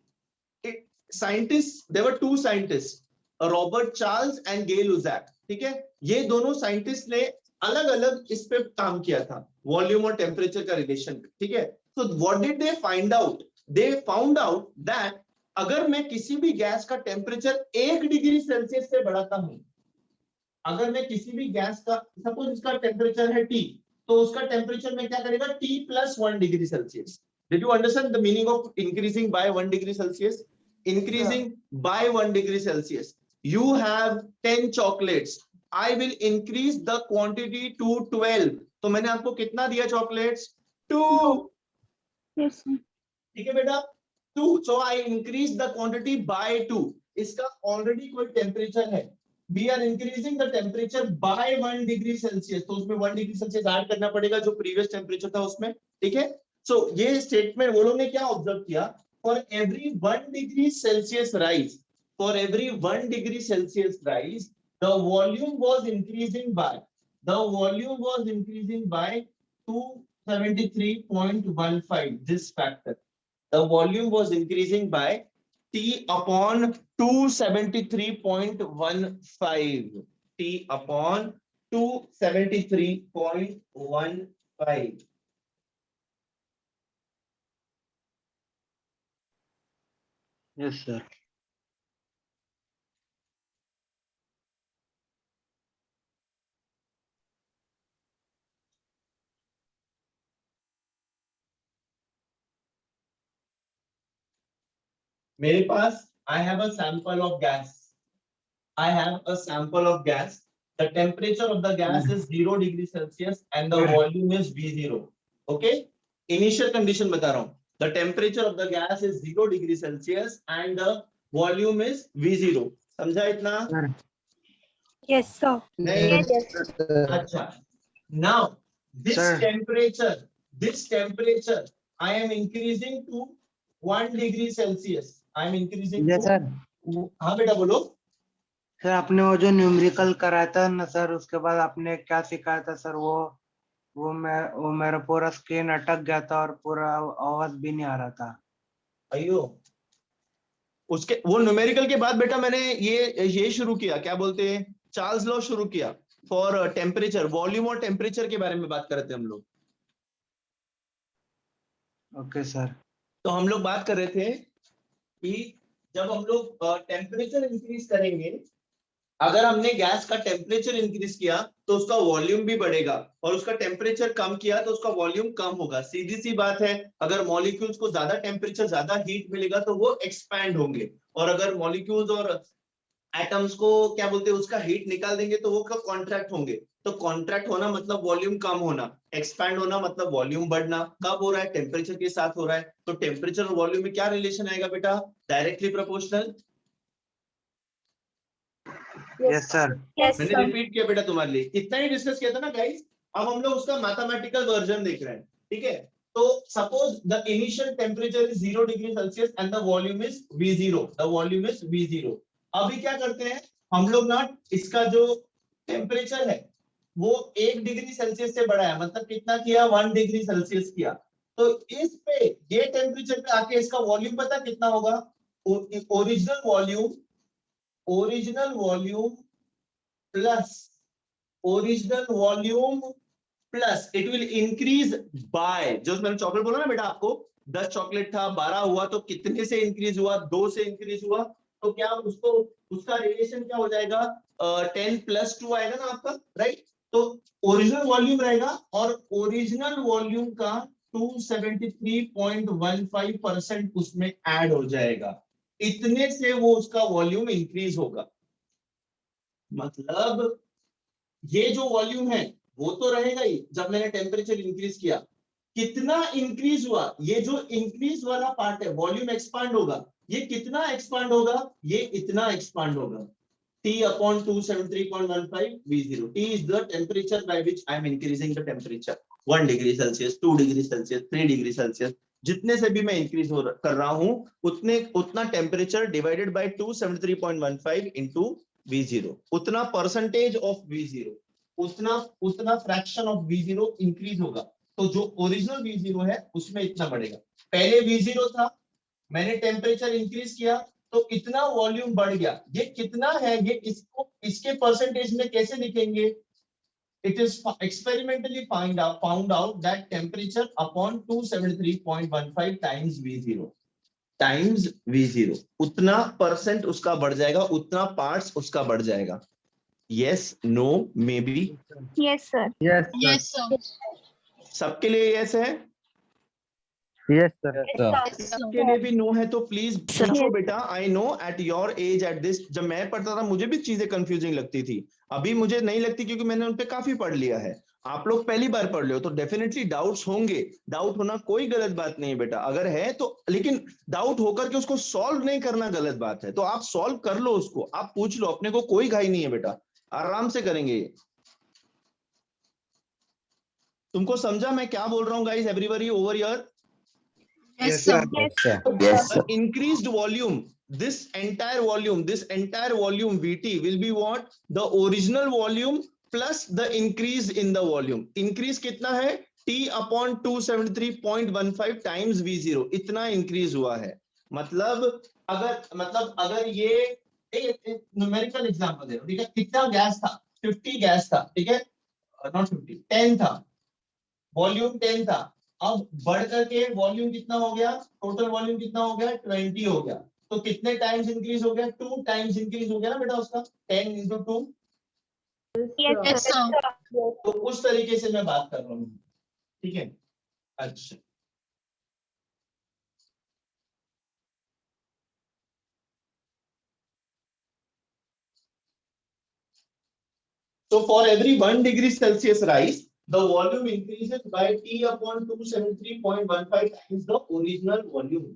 There were two scientists, Robert Charles and Gay Lussac. ठीक है, ये दोनों साइंटिस्ट ने अलग अलग इस पे काम किया था, वॉल्यूम और टेम्परेचर का रिलेशन पे, ठीक है। So what did they find out? They found out that अगर मैं किसी भी गैस का टेम्परेचर 1 डिग्री सेल्सियस से बढ़ाता हूं, अगर मैं किसी भी गैस का, सपोज इसका टेम्परेचर है T, तो उसका टेम्परेचर में क्या करेगा, T plus 1 degree Celsius. Did you understand the meaning of increasing by 1 degree Celsius? Increasing by 1 degree Celsius. You have 10 chocolates. I will increase the quantity to 12. तो मैंने आपको कितना दिया चॉकलेट्स? 2. Yes, sir. ठीक है बेटा, 2. So I increase the quantity by 2. इसका already कोई टेम्परेचर है, we are increasing the temperature by 1 degree Celsius, तो उसमें 1 degree Celsius ऐड करना पड़ेगा जो प्रीवियस टेम्परेचर था उसमें, ठीक है। सो ये स्टेटमेंट वो लोग ने क्या ऑब्जर्व किया, for every 1 degree Celsius rise, the volume was increasing by 273.15. This factor, the volume was increasing by T upon 273.15. T upon 273.15. Yes, sir. मेरे पास I have a sample of gas. The temperature of the gas is 0 degree Celsius and the volume is V0. Okay? Initial condition बता रहा हूँ. The temperature of the gas is 0 degree Celsius and the volume is V0. समझा इतना? Yes, sir. नहीं? Yes. अच्छा. Now this Sir. temperature I am increasing to 1 degree Celsius. I am increasing yes sir. हाँ बेटा बोलो। Sir आपने वो जो न्यूमेरिकल कराया था ना सर, उसके बाद आपने क्या सिखाया था सर, वो मेरा पूरा स्क्रीन अटक गया था और पूरा आवाज भी नहीं आ रहा था। अयो उसके वो न्यूमेरिकल के बाद बेटा मैंने ये शुरू किया, क्या बोलते हैं, चार्ल्स लॉ शुरू किया फॉर टेम्परेचर, वॉल्यूम और टेम्परेचर के बारे में बात कर रहे थे हम लोग। Okay sir. तो हम लोग बात कर रहे थे कि जब हम लोग टेम्परेचर इंक्रीज करेंगे, अगर हमने गैस का टेम्परेचर इंक्रीज किया तो उसका वॉल्यूम भी बढ़ेगा, और उसका टेम्परेचर कम किया तो उसका वॉल्यूम कम होगा। सीधी सी बात है, अगर मॉलिक्यूल्स को ज्यादा टेम्परेचर ज्यादा हीट मिलेगा तो वो एक्सपैंड होंगे, और अगर मॉलिक्यूल्स और एटम्स को क्या बोलते हैं उसका हीट निकाल देंगे तो वो कॉन्ट्रैक्ट होंगे। तो कॉन्ट्रैक्ट होना मतलब वॉल्यूम कम होना, एक्सपैंड होना मतलब वॉल्यूम बढ़ना। कब हो रहा है? टेम्परेचर के साथ हो रहा है। तो टेम्परेचर और वॉल्यूम में क्या रिलेशन आएगा बेटा? Directly proportional. Yes sir. Yes, मैंने sir. रिपीट किया बेटा तुम्हारे लिए, इतना ही डिस्कस किया था ना गाइस। अब हम लोग उसका मैथमेटिकल वर्जन देख रहे हैं, ठीक है। तो suppose the initial temperature is 0 degree Celsius and the volume is V0, the volume is V0। अभी क्या करते हैं हम लोग ना, इसका जो टेम्परेचर है वो 1 डिग्री सेल्सियस से बढ़ा है, मतलब कितना किया? 1 डिग्री सेल्सियस किया। तो इस पे ये टेम्परेचर पे आके इसका वॉल्यूम पता कितना होगा? Original volume plus it will increase by, जो मैंने चॉकलेट बोला ना बेटा आपको, 10 चॉकलेट था 12 हुआ, तो कितने से इंक्रीज हुआ? 2 से इंक्रीज हुआ। तो क्या उसको उसका रिलेशन क्या हो जाएगा? 10 + 2 आएगा ना आपका, राइट। तो ओरिजिनल वॉल्यूम रहेगा, और ओरिजिनल वॉल्यूम का 273.15% उसमें ऐड हो जाएगा। इतने से वो उसका वॉल्यूम इंक्रीज होगा। मतलब ये जो वॉल्यूम है वो तो रहेगा ही जब मैंने टेम्परेचर इंक्रीज किया। कितना इंक्रीज हुआ? ये जो इंक्रीज वाला पार्ट है, वॉल्यूम एक्सपांड होगा। ये कितना एक्सपांड होगा? ये इतना एक्सपांड होगा, T/273.15 V0। T is the temperature by which I am increasing the temperature, 1 degree Celsius, 2 degree Celsius, 3 degree Celsius, जितने से भी मैं इंक्रीज कर रहा हूं उतना temperature divided by 273.15 into V0, उतना परसेंटेज ऑफ V0, उतना फ्रैक्शन ऑफ V0 इंक्रीज होगा। तो जो ओरिजिनल V0 है उसमें इतना बढ़ेगा। पहले V0 था, मैंने टेम्परेचर इंक्रीज किया तो इतना वॉल्यूम बढ़ गया। ये कितना है, ये इसके परसेंटेज में कैसे लिखेंगे? It is experimentally found out that temperature upon 273.15 times V0, उतना परसेंट उसका बढ़ जाएगा, उतना पार्ट्स उसका बढ़ जाएगा। Yes, no, maybe? Yes, sir. Yes, sir. सबके लिए यस है? Yes, sir. Yes, sir. sir. सबके लिए भी नो है तो प्लीज Sir. पूछो बेटा। I know at your age at this, जब मैं पढ़ता था मुझे भी चीजें कंफ्यूजिंग लगती थी, अभी मुझे नहीं लगती क्योंकि मैंने उन पे काफी पढ़ लिया है। आप लोग पहली बार पढ़ रहे हो तो डेफिनेटली डाउट्स होंगे। डाउट होना कोई गलत बात नहीं है बेटा, अगर है तो, लेकिन डाउट होकर के उसको सॉल्व नहीं करना गलत बात है। तो आप सॉल्व कर लो उसको, आप पूछ लो, अपने को कोई घाई नहीं है बेटा, आराम से करेंगे। तुमको समझा मैं क्या बोल रहा हूँ guys? Everybody over here? Yes, sir. Yes, sir. Increased volume, this entire volume VT will be what? The original volume plus the increase in the volume. Increase कितना है? T/273.15 times V0, इतना इंक्रीज हुआ है। मतलब अगर ये numerical example दे रहा हूं, ठीक है। कितना गैस था? 50 गैस था, ठीक है, नॉट 50, 10 था, वॉल्यूम 10 था। अब बढ़ करके वॉल्यूम कितना हो गया? टोटल वॉल्यूम कितना हो गया? 20 हो गया। तो कितने टाइम्स इंक्रीज हो गया? 2 टाइम्स इंक्रीज हो गया ना बेटा उसका, 10 × 2। Yes, sir. तो उस तरीके से मैं बात कर रहा हूँ, ठीक है। अच्छा, so for every 1 degree Celsius rise, the volume increases by T/273.15 times the original volume.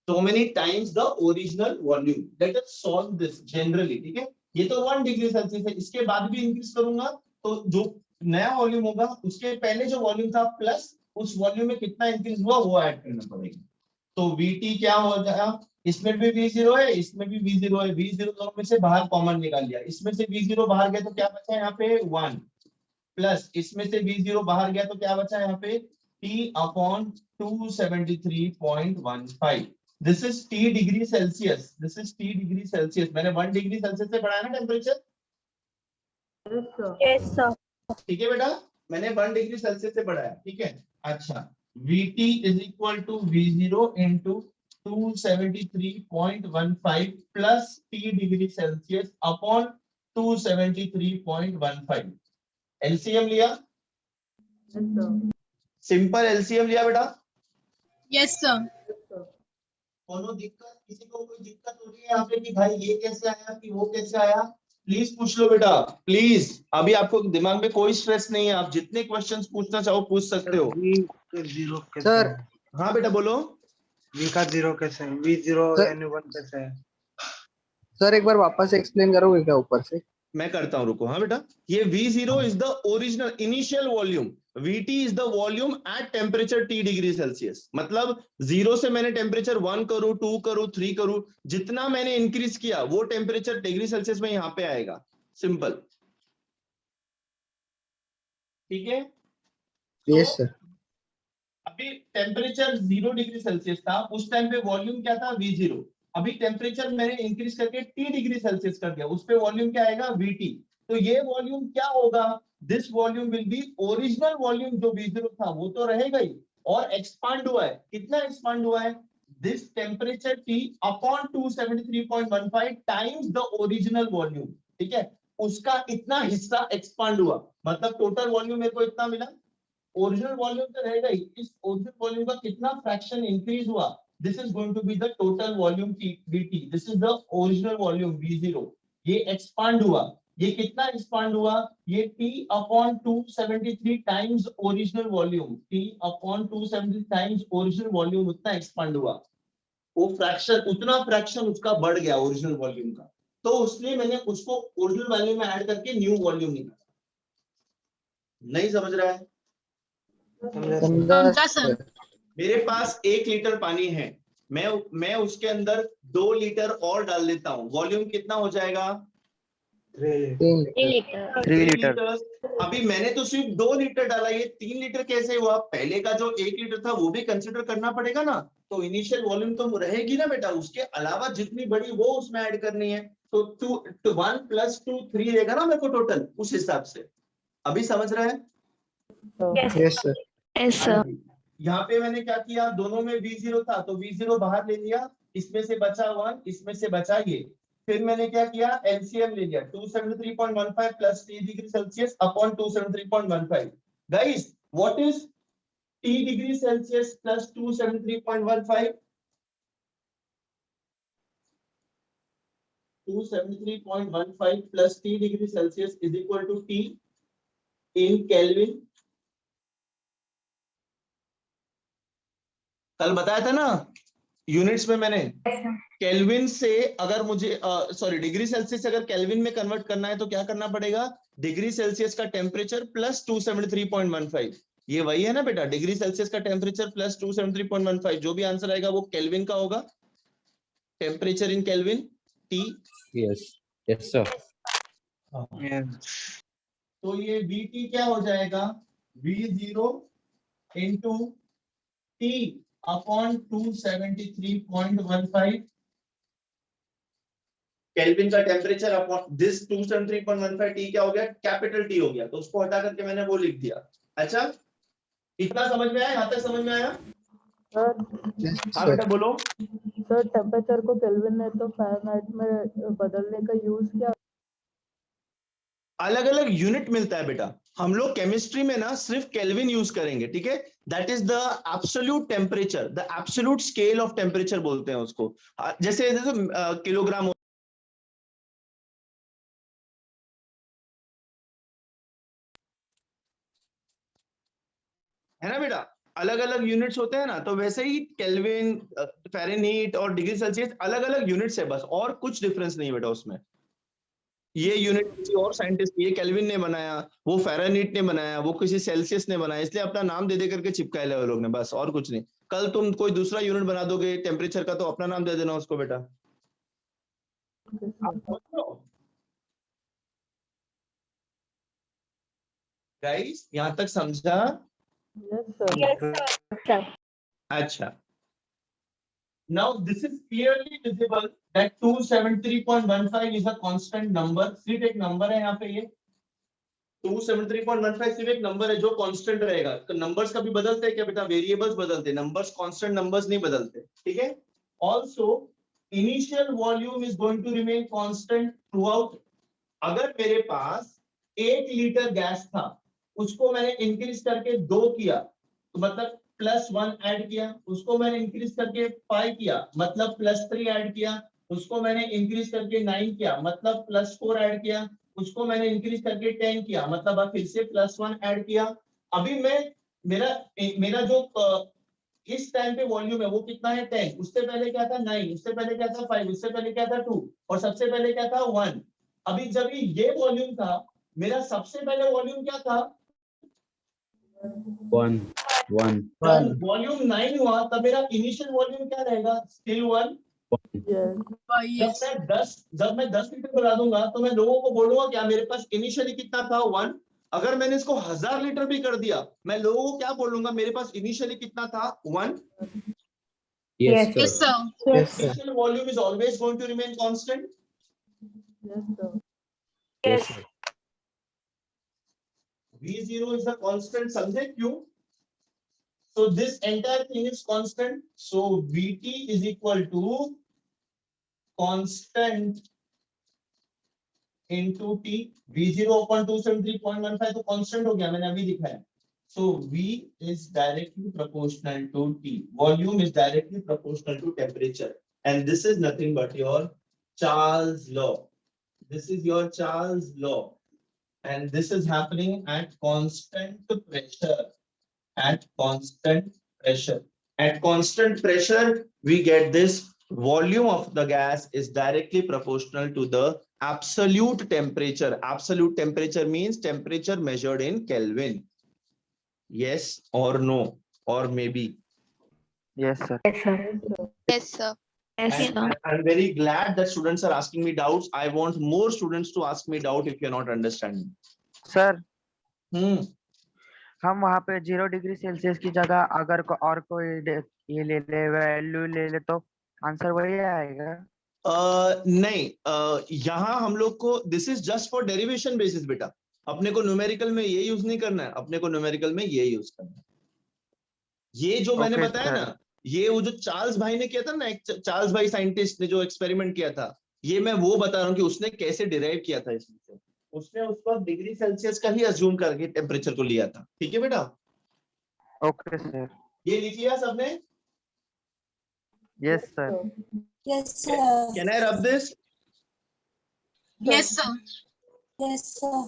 So many times the original volume. Let us solve this generally, ठीक है। ये तो 1 डिग्री सेल्सियस है, इसके बाद भी इंक्रीज करूंगा तो जो नया वॉल्यूम होगा उसके पहले जो वॉल्यूम था प्लस उस वॉल्यूम में कितना इंक्रीज हुआ वो ऐड करना पड़ेगा। तो VT क्या हो जाएगा? इसमें भी V0 है, इसमें भी V0 है, V0 दोनों में से बाहर कॉमन निकाल लिया, इसमें से V0 बाहर गया तो क्या बचा यहाँ पे 1 प्लस इसमें से V0 बाहर गया तो क्या बचा यहाँ पे T upon 273.15। This is T degree Celsius, this is T degree Celsius. मैंने 1 डिग्री सेल्सियस से बढ़ाया ना टेम्परेचर, Yes, sir. ठीक है बेटा, मैंने 1 डिग्री सेल्सियस से बढ़ाया, ठीक है। अच्छा, VT इज इक्वल टू V0 into 273.15 plus T degree Celsius upon 273.15। LCM लिया, सिंपल एलसीएम लिया बेटा। Yes, sir. कोनो दिक्कत, किसी को कोई दिक्कत हो रही है यहाँ पे कि भाई ये कैसे आया कि वो कैसे आया, प्लीज पूछ लो बेटा, प्लीज। अभी आपको दिमाग में कोई स्ट्रेस नहीं है, आप जितने क्वेश्चंस पूछना चाहो पूछ सकते हो। V0 कैसे सर। है? हाँ बेटा बोलो। V का 0 कैसे है? V0 sir. N1 कैसे है? सर एक बार वापस एक्सप्लेन करोगे क्या ऊपर से? मैं करता हूँ, रुको। हाँ बेटा, ये V0 is the original initial volume, VT is the volume at temperature T degree Celsius. मतलब 0 से मैंने टेम्परेचर 1 करूं, 2 करूं, 3 करूं, जितना मैंने इंक्रीज किया वो टेम्परेचर डिग्री सेल्सियस में यहाँ पे आएगा। सिंपल, ठीक है। Yes sir. अभी टेम्परेचर 0 डिग्री सेल्सियस था, उस टाइम पे वॉल्यूम क्या था V0। अभी टेम्परेचर मैंने इंक्रीज करके T डिग्री सेल्सियस कर दिया, उस पे वॉल्यूम क्या आएगा VT। तो ये वॉल्यूम क्या होगा, this volume will be original volume, जो V0 था वो तो रहेगा ही, और एक्सपांड हुआ है। कितना एक्सपांड हुआ है, this temperature T upon 273.15 times the original volume, ठीक है। उसका इतना हिस्सा एक्सपांड हुआ, मतलब टोटल वॉल्यूम मेरे को इतना मिला। ओरिजिनल वॉल्यूम तो रहेगा ही, इस ओरिजिनल वॉल्यूम का कितना फ्रैक्शन इंक्रीज हुआ, this is going to be the total volume VT। This is the original volume V0। ये एक्सपांड हुआ, ये कितना एक्सपांड हुआ, ये T upon 273 times original volume, T upon 273 times original volume, उतना एक्सपांड हुआ। वो फ्रैक्शन, उतना फ्रैक्शन उसका बढ़ गया ओरिजिनल वॉल्यूम का, तो उसलिए मैंने उसको ओरिजिनल वॉल्यूम में ऐड करके न्यू वॉल्यूम निकाला। नहीं समझ रहा है? समझा सर। मेरे पास 1 लीटर पानी है, मैं उसके अंदर 2 लीटर और डाल देता हूँ, वॉल्यूम कितना हो जाएगा 3 लीटर। अभी मैंने तो सिर्फ 2 लीटर डाला, ये 3 लीटर कैसे हुआ, पहले का जो 1 लीटर था वो भी कंसिडर करना पड़ेगा ना। तो इनिशियल वॉल्यूम तो रहेगी ना बेटा, उसके अलावा जितनी बड़ी वो उसमें ऐड करनी है, तो 1 + 2 3 रहेगा ना मेरे को टोटल, उस हिसाब से। अभी समझ रहा है? Yes sir. Yes, sir. यहाँ पे मैंने क्या किया, दोनों में V0 था तो V0 बाहर ले लिया, इसमें से बचा 1, इसमें से बचा ये। फिर मैंने क्या किया, LCM ले लिया, 273.15 plus T degree Celsius upon 273.15। Guys, what is T degree Celsius plus 273.15? 273.15 plus T degree Celsius is equal to T in Kelvin. कल बताया था ना यूनिट्स में मैंने, केल्विन से अगर मुझे सॉरी डिग्री सेल्सियस से अगर केल्विन में कन्वर्ट करना है तो क्या करना पड़ेगा, डिग्री सेल्सियस का टेम्परेचर प्लस 273.15। ये वही है ना बेटा, डिग्री सेल्सियस का टेम्परेचर प्लस 273.15, जो भी आंसर आएगा वो केल्विन का होगा, temperature in kelvin T। Yes. Yes, sir. तो ये VT क्या हो जाएगा, V0 into T upon 273.15 kelvin का टेम्परेचर अपॉन दिस 273.15 T क्या हो गया, कैपिटल T हो गया, तो उसको हटा करके मैंने वो लिख दिया। अच्छा, इतना समझ में आया, यहाँ तक समझ में आया? हाँ बेटा बोलो। सर टेम्परेचर को केल्विन में तो फ़ारेनहाइट में बदलने का यूज क्या? अलग अलग यूनिट मिलता है बेटा, हम लोग केमिस्ट्री में ना सिर्फ केल्विन यूज करेंगे, ठीक है। That is the absolute temperature, the absolute scale of temperature बोलते हैं उसको। जैसे किलोग्राम है ना बेटा, अलग अलग यूनिट्स होते हैं ना, तो वैसे ही केल्विन, फ़ारेनहाइट और डिग्री सेल्सियस अलग अलग यूनिट्स है बस, और कुछ डिफरेंस नहीं बेटा उसमें। ये यूनिट किसी और साइंटिस्ट, ये केल्विन ने बनाया, वो फ़ारेनहाइट ने बनाया, वो किसी सेल्सियस ने बनाया, इसलिए अपना नाम दे दे करके चिपकाया वो लोग ने, बस और कुछ नहीं। कल तुम कोई दूसरा यूनिट बना दोगे टेम्परेचर का तो अपना नाम दे देना उसको बेटा। गाइस यहाँ तक समझा? Yes, sir. Yes, sir. अच्छा, Now this is clearly visible that 273.15 is a constant number. सिर्फ एक नंबर है यहाँ पे, ये 273.15 सिर्फ एक नंबर है जो कांस्टेंट रहेगा। तो नंबर्स कभी बदलते हैं क्या बेटा? वेरिएबल्स बदलते हैं, नंबर्स कांस्टेंट नंबर्स नहीं बदलते, ठीक है। Also initial volume is going to remain constant throughout. अगर मेरे पास 8 लीटर गैस था, उसको मैंने इंक्रीज करके 2 किया तो मतलब +1 ऐड किया, उसको मैंने इंक्रीज करके 5 किया मतलब +3 ऐड किया, उसको मैंने इंक्रीज करके 9 किया मतलब +4 ऐड किया, उसको मैंने इंक्रीज करके 10 किया मतलब अब फिर से +1 ऐड किया। अभी मैं मेरा जो इस टाइम पे वॉल्यूम है वो कितना है? 10। उससे पहले क्या था? 9। उससे पहले क्या था? 5। उससे पहले क्या था? 2। और सबसे पहले क्या था? 1। अभी जब ये वॉल्यूम था, मेरा सबसे पहले वॉल्यूम क्या था? 1 1 जब वॉल्यूम 9 हुआ तब मेरा इनिशियल वॉल्यूम क्या रहेगा? स्टिल 1। Yes. Yes. जब मैं 10 लीटर बना दूंगा तो मैं लोगों को बोलूंगा क्या मेरे पास इनिशियली कितना था? 1। अगर मैंने इसको 1000 लीटर भी कर दिया, मैं लोगों को क्या बोलूंगा? मेरे पास इनिशियली कितना था? 1। Yes, Yes, sir. sir. Yes, sir. Initial volume is always going to remain constant. Yes, sir. Yes, sir. V0 is a constant, समझे क्यों? So this entire thing is constant. So Vt is equal to constant into T. V0 upon 273.15 तो constant हो गया, मैंने अभी दिखाया। So V is directly proportional to T. Volume is directly proportional to temperature. And this is nothing but your Charles law. This is your Charles law. And this is happening at constant pressure. At constant pressure. At constant pressure, we get this volume of the gas is directly proportional to the absolute temperature. Absolute temperature means temperature measured in Kelvin. Yes or no, or maybe. Yes, sir. Yes, sir. Yes, sir. Yes, And sir. I'm very glad that students are asking me doubts. I want more students to ask me doubt if you're not understanding. Sir Hmm. हम वहाँ पे 0 degree Celsius की जगह अगर और कोई ये ले ले वैल्यू ले ले तो आंसर वही आएगा। नहीं, यहाँ हम लोग को this is just for derivation basis बेटा। अपने को न्यूमेरिकल में ये यूज नहीं करना है, अपने को न्यूमेरिकल में ये यूज करना है। ये जो मैंने Okay, बताया sir. ना, ये वो जो चार्ल्स भाई ने किया था ना, एक चार्ल्स भाई साइंटिस्ट ने जो एक्सपेरिमेंट किया था, ये मैं वो बता रहा हूँ कि उसने कैसे डिराइव किया था इसमें से। उसने उस वक्त डिग्री सेल्सियस का ही अज्यूम करके टेम्परेचर को लिया था, ठीक है बेटा। Okay sir. ये लिख लिया सबने? Yes sir. Yes, can I rub this? Yes, sir. Yes, sir.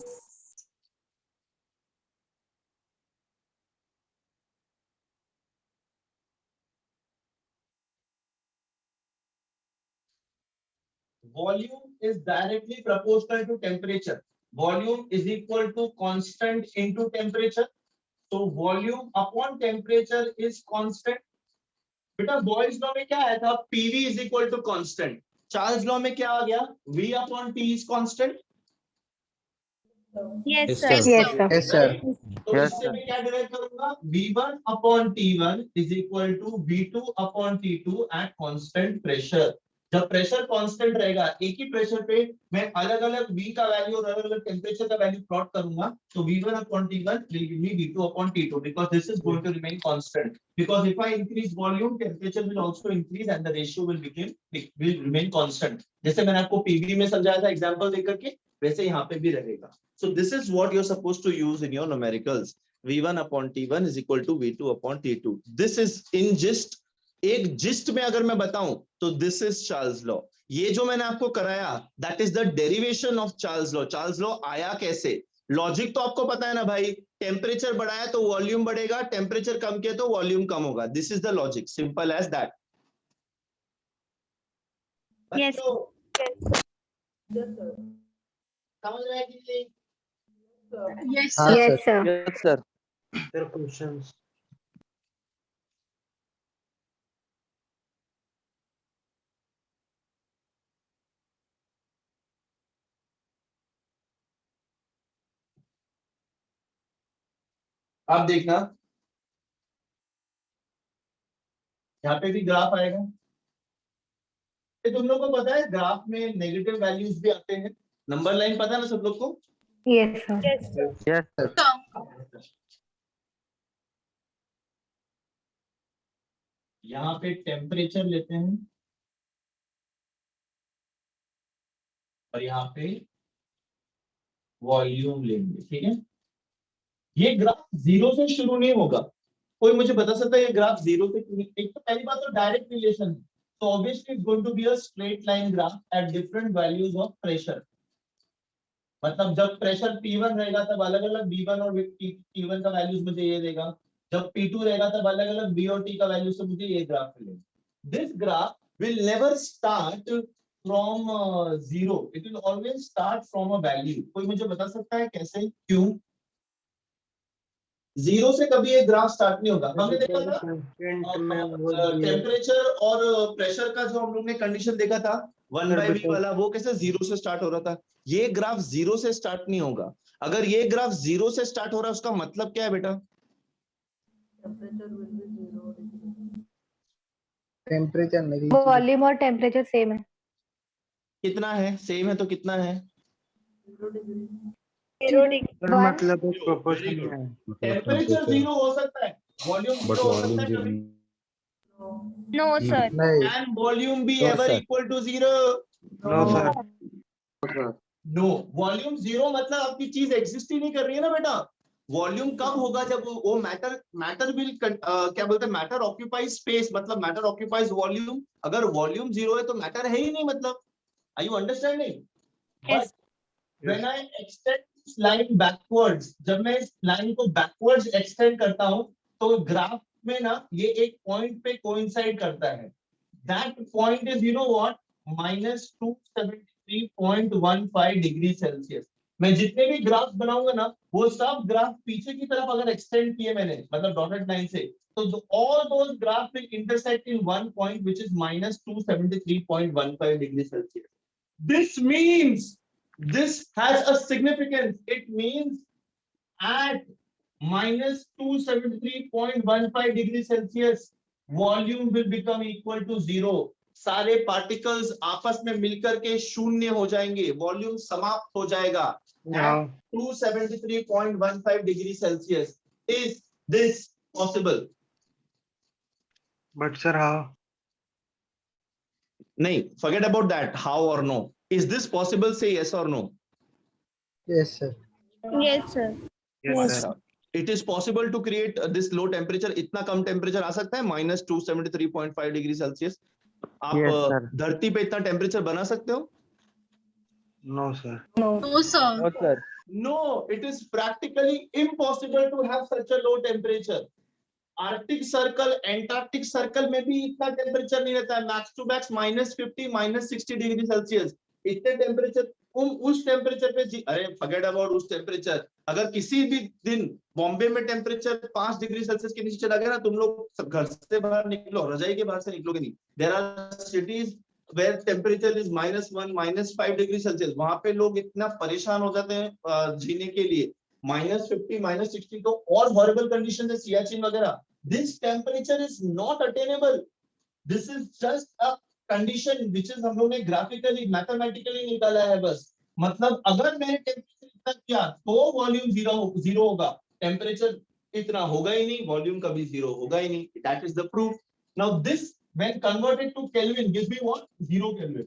Volume is directly proportional to temperature. Volume is equal to constant into temperature. So volume upon temperature is constant. बेटा boys law में क्या आया था? PV is equal to constant. Charles law में क्या आ गया? V upon T is constant. Yes, Yes, sir. sir. Yes, sir. Yes, sir. तो Yes, इससे sir. मैं क्या डिराइव करूंगा? V1 upon T1 is equal to V2 upon T2 at constant pressure. जब pressure constant रहेगा, एक ही प्रेशर पे मैं अलग अलग V का वैल्यू और अलग अलग टेम्परेचर का वैल्यू प्लॉट करूंगा, तो V1 upon T1 will give me V2 upon T2 because this is going to remain constant. Because if I increase volume, temperature will also increase and the ratio will remain constant. जैसे मैंने आपको PV में समझाया था example देकर के, वैसे यहाँ पे भी रहेगा. So this is what you're supposed to use in your numericals. V1 upon T1 is equal to V2 upon T2. This is in gist. एक जिस्ट में अगर मैं बताऊं तो दिस इज चार्ल्स लॉ। ये जो मैंने आपको कराया that is the derivation of Charles law. Charles law आया कैसे? लॉजिक तो आपको पता है ना भाई, टेम्परेचर बढ़ाया तो वॉल्यूम बढ़ेगा, टेम्परेचर कम किया तो वॉल्यूम कम होगा। This is the logic, simple as that. Yes. समझ रहे हैं कि नहीं? Yes, हाँ sir. Yes, sir. Yes, sir. Sir, questions. आप देखना यहाँ पे भी ग्राफ आएगा। ये तुम लोग को पता है ग्राफ में नेगेटिव वैल्यूज भी आते हैं, नंबर लाइन पता है ना सब लोग को? Yes, sir. Yes, sir. यहाँ पे टेम्परेचर लेते हैं और यहाँ पे वॉल्यूम लेंगे, ठीक है। ये ग्राफ जीरो से शुरू नहीं होगा। कोई मुझे बता सकता है ये ग्राफ जीरो से क्यों नहीं? एक तो पहली बात तो डायरेक्ट रिलेशन है, तो obviously it's going to be a straight line graph at different values of pressure. मतलब जब प्रेशर P1 रहेगा तब अलग अलग B1 और P1 का वैल्यूज मुझे ये देगा, जब P2 रहेगा तब अलग अलग B और T का वैल्यू से मुझे ये ग्राफ मिलेगा। This graph will never start from zero, it will always start from a value. कोई मुझे बता सकता है कैसे, क्यों? जीरो से कभी ये ग्राफ स्टार्ट नहीं होगा। हमने देखा था Constant में वो zero- टेम्परेचर और प्रेशर का जो हम लोग ने कंडीशन देखा था 1/v वाला, वो कैसे जीरो से स्टार्ट हो रहा था। ये ग्राफ जीरो से स्टार्ट नहीं होगा। अगर ये ग्राफ जीरो से स्टार्ट हो रहा है उसका मतलब क्या है बेटा? टेम्परेचर नहीं, वॉल्यूम और टेम्परेचर सेम है। कितना है? सेम है तो कितना है? 0 डिग्री सर मतलब एक प्रोपोर्शन में है। टेम्परेचर जीरो हो सकता है, वॉल्यूम But जीरो हो सकता volume है zero. कभी। No sir. नहीं, can volume be No, ever sir. Equal to zero? No sir, no, volume zero मतलब आपकी चीज एग्जिस्ट ही नहीं कर रही है ना बेटा। वॉल्यूम कब होगा? जब वो मैटर विल क्या बोलते हैं, मैटर ऑक्यूपाइज स्पेस, मतलब मैटर ऑक्यूपाइज वॉल्यूम। अगर वॉल्यूम जीरो है तो मैटर है ही नहीं, मतलब are you understanding? Yes. When I extend this line backwards, जब मैं इस लाइन को बैकवर्ड्स एक्सटेंड करता हूं तो ग्राफ में ना ये एक पॉइंट पे कोइंसाइड करता है। That point is, you know what, -273.15 degree Celsius. मैं जितने भी ग्राफ बनाऊंगा ना वो सब ग्राफ पीछे की तरफ अगर एक्सटेंड किए मैंने, मतलब डॉटेड लाइन से, तो all those graph will intersect in one point which is -273.15 degree Celsius. This means, this has a significance. It means at -273.15 degree Celsius, volume will become equal to zero. सारे particles आपस में मिलकर के शून्य हो जाएंगे, वॉल्यूम समाप्त हो जाएगा at 273.15 degree Celsius. Is this possible? But sir how? नहीं, forget about that. How or no? Is this possible? Say yes or no. yes sir. Yes, sir. Yes sir, It is possible to create this low temperature. इतना कम temperature आ सकता है -273.5 degree Celsius. आप Yes, sir. धरती पे इतना temperature बना सकते हो? No sir, No, sir. No, sir. No, it is practically impossible to have such a low temperature. Arctic circle, Antarctic circle में भी इतना टेम्परेचर नहीं रहता है, max to max -50 -60 degree Celsius. इतने टेम्परेचर, उस टेम्परेचर पे अरे फॉरगेट अबाउट उस टेम्परेचर। अगर किसी भी दिन बॉम्बे में टेम्परेचर 5 डिग्री सेल्सियस के नीचे चला गया ना, तुम लोग घर से बाहर निकलो, रजाई के बाहर से निकलोगे नहीं। There are cities where temperature is -1 -5 degree Celsius, वहां पे लोग इतना परेशान हो जाते हैं जीने के लिए। -50 -60 तो और हॉरिबल कंडीशन है, सियाचिन वगैरह। This temperature is not attainable. This is just a condition which is हम लोग ने ग्राफिकली मैथमेटिकली निकाला है बस। मतलब अगर मैंने टेम्परेचर इतना किया तो वॉल्यूम जीरो होगा, टेम्परेचर इतना होगा ही नहीं, वॉल्यूम कभी जीरो होगा ही नहीं। That is the proof. Now this when converted to Kelvin gives me what? 0 Kelvin.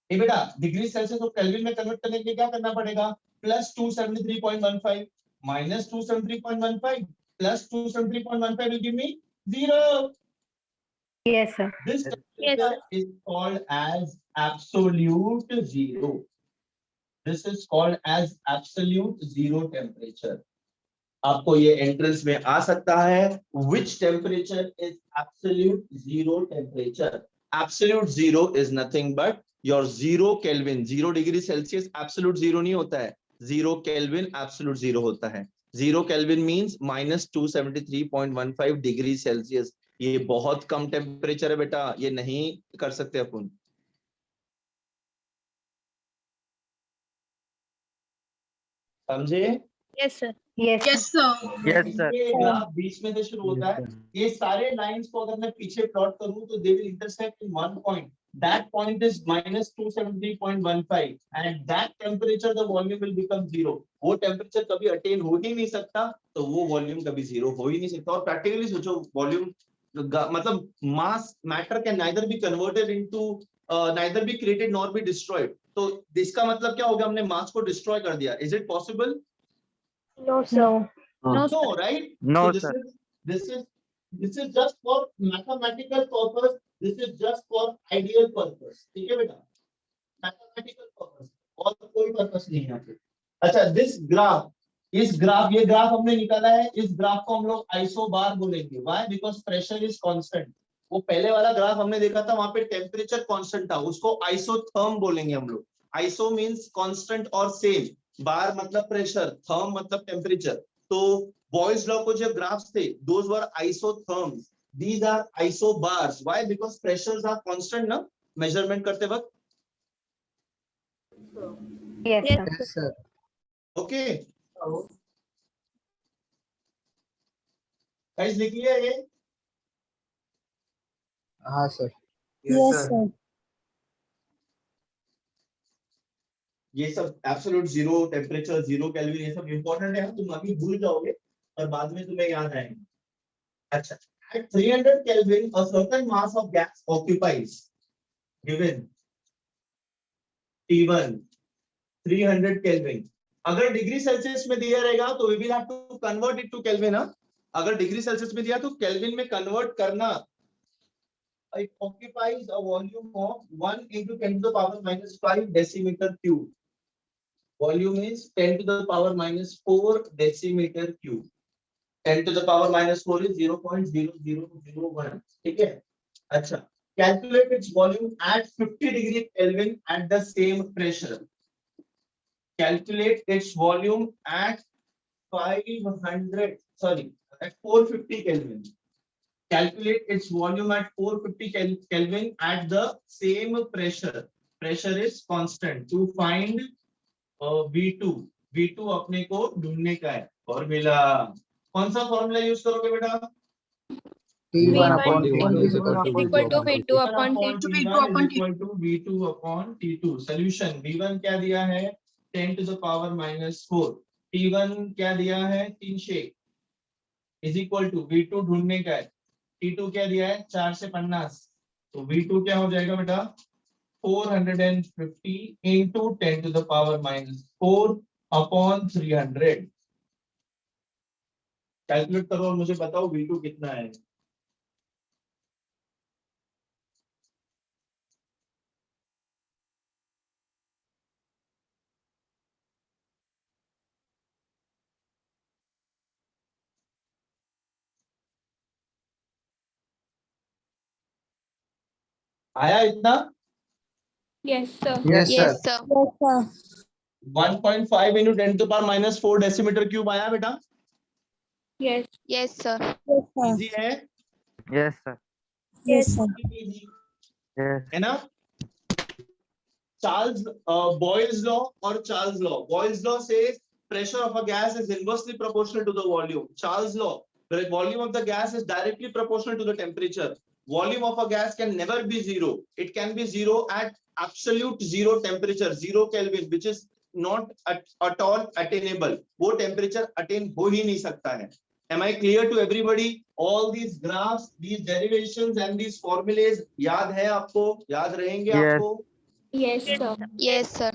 ये बेटा डिग्री सेल्सियस को केल्विन में कन्वर्ट करने के लिए क्या करना पड़ेगा? +273.15 -273.15 +273.15 will give me 0. Yes, sir. This temperature is called as absolute zero. This is called as absolute zero temperature. आपको ये एंट्रेंस में आ सकता है, which temperature is absolute zero temperature? Absolute zero is nothing but your 0 Kelvin. 0 degree Celsius absolute zero नहीं होता है, 0 Kelvin absolute zero होता है। 0 Kelvin means -273.15 डिग्री सेल्सियस। ये बहुत कम टेम्परेचर है बेटा, ये नहीं कर सकते अपन। समझे? Yes, sir. Yes. Yes, sir. Yes, sir. ये ग्राफ बीच में से शुरू होता है, ये सारे लाइंस को अगर मैं पीछे प्लॉट करूं तो they will intersect in one point, that point is -273.15 and that temperature the volume will become zero. वो टेम्परेचर कभी अटेन हो ही नहीं सकता, तो वो वॉल्यूम कभी जीरो हो ही नहीं सकता। और प्रैक्टिकली सोचो, वॉल्यूम मतलब mass matter can neither be converted into neither be created nor be destroyed. तो इसका मतलब क्या हो गया, हमने मास को डिस्ट्रॉय कर दिया। Is it possible? No, sir. No, No, right? No, So sir. this is just for mathematical purpose. This is just for ideal purpose. ठीक है बेटा? Mathematical purpose. और कोई purpose नहीं है यहाँ पे। अच्छा, ये ग्राफ हमने निकाला है, इस ग्राफ को हम लोग आइसोबार बोलेंगे। Why? Because pressure is constant. वो पहले वाला ग्राफ हमने देखा था, वहां पे टेम्परेचर कांस्टेंट था, उसको आइसोथर्म बोलेंगे हम लोग। आइसो मींस कांस्टेंट और सेम, बार मतलब प्रेशर, थर्म मतलब टेम्परेचर। तो बॉयज लॉ को जो ग्राफ्स थे, those were isotherms, these are isobars. Why? Because pressures are constant ना मेजरमेंट करते वक्त। Yes, sir. Yes, sir. Okay guys, लिख लिया ये? हाँ सर। Yes, sir. ये सब absolute zero temperature, zero Kelvin, ये सब इंपॉर्टेंट है, तुम अभी भूल जाओगे और बाद में तुम्हें याद आएंगे। अच्छा, at 300 Kelvin a certain mass of gas occupies, given T1 300 Kelvin। अगर डिग्री सेल्सियस में दिया रहेगा तो we will have to convert it to Kelvin। अगर डिग्री सेल्सियस में दिया तो केल्विन में कन्वर्ट करना। It occupies a volume of 1 into 10 to the power minus 5 decimeter cube. Volume is 10 to the power minus 4 decimeter cube. 10 to the power minus 4 is 0.0001। ठीक है? अच्छा, calculate its volume at 50 degree Kelvin at the same pressure। Calculate its volume at 450 Kelvin। Calculate its volume at 450 Kelvin at the same pressure। Pressure is constant। To find V2, V2 अपने को ढूंढने का है। Formula कौन सा formula use करोगे बेटा? T1 upon T1 T2 is equal to Equal to V2 V2 upon T1 T2. is equal to V2 upon T2। Solution V1 क्या दिया है? 10 to the power minus 4। T1 क्या दिया है? 3 shake is equal to V2 ढूंढने का है। T2 क्या दिया है? 4 से 50। तो V2 क्या हो जाएगा बेटा? 450 into 10 to the power minus 4 upon 300। Calculate करो और मुझे बताओ V2 कितना है। आया इतना? Yes, sir. Yes, sir. sir. Yes, sir. 1.5 into 10 to the power minus 4 decimetre cube आया बेटा? Yes. Yes, sir. Yes, sir. Easy है? Yes, sir. Yes, sir. Easy Yes. है ना? Charles Boyle's law और Charles law। Boyle's law says pressure of a gas is inversely proportional to the volume। Charles law, the volume of the gas is directly proportional to the temperature। Volume of a gas can never be zero। It can be zero at absolute zero temperature, 0 Kelvin, which is not at all attainable। वो temperature attain हो ही नहीं सकता है। Am I clear to everybody? All these graphs, these derivations and these formulas याद है आपको? याद रहेंगे Yes. आपको? Yes, sir. Yes, sir.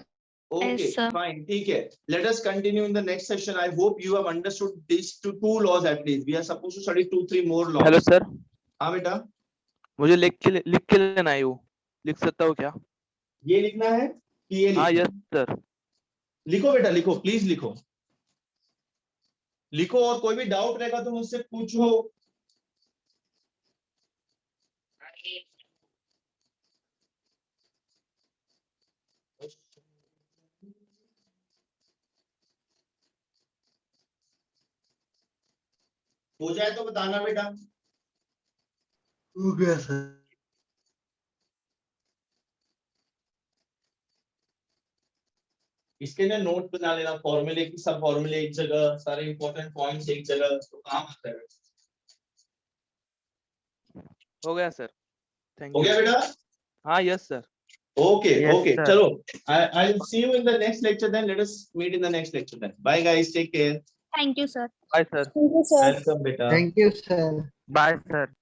Okay, Yes, sir. fine, ठीक है। Let us continue in the next session। I hope you have understood these two laws at least। We are supposed to study 2-3 more laws। Hello sir, हाँ बेटा, मुझे लिख के लेना है वो, लिख सकता हूँ क्या? ये लिखना है कि ये हाँ लिखना यस है? सर। लिखो बेटा, लिखो, प्लीज लिखो, लिखो। और कोई भी डाउट रहेगा तो मुझसे पूछो। हो जाए तो बताना बेटा। हो गया सर। इसके ना नोट बना लेना, फॉर्मूले की सब फॉर्मूले एक जगह, सारे इंपॉर्टेंट पॉइंट्स एक जगह, तो काम आता है। हो गया सर, थैंक हो यू। गया बेटा? हाँ yes sir. Okay, Yes, okay. sir. Chalo. I'll see you in the next lecture then. Let us meet in the next lecture then. Bye guys. Take care. Thank you, sir. Bye sir. Welcome, beta. Thank you sir. Bye sir.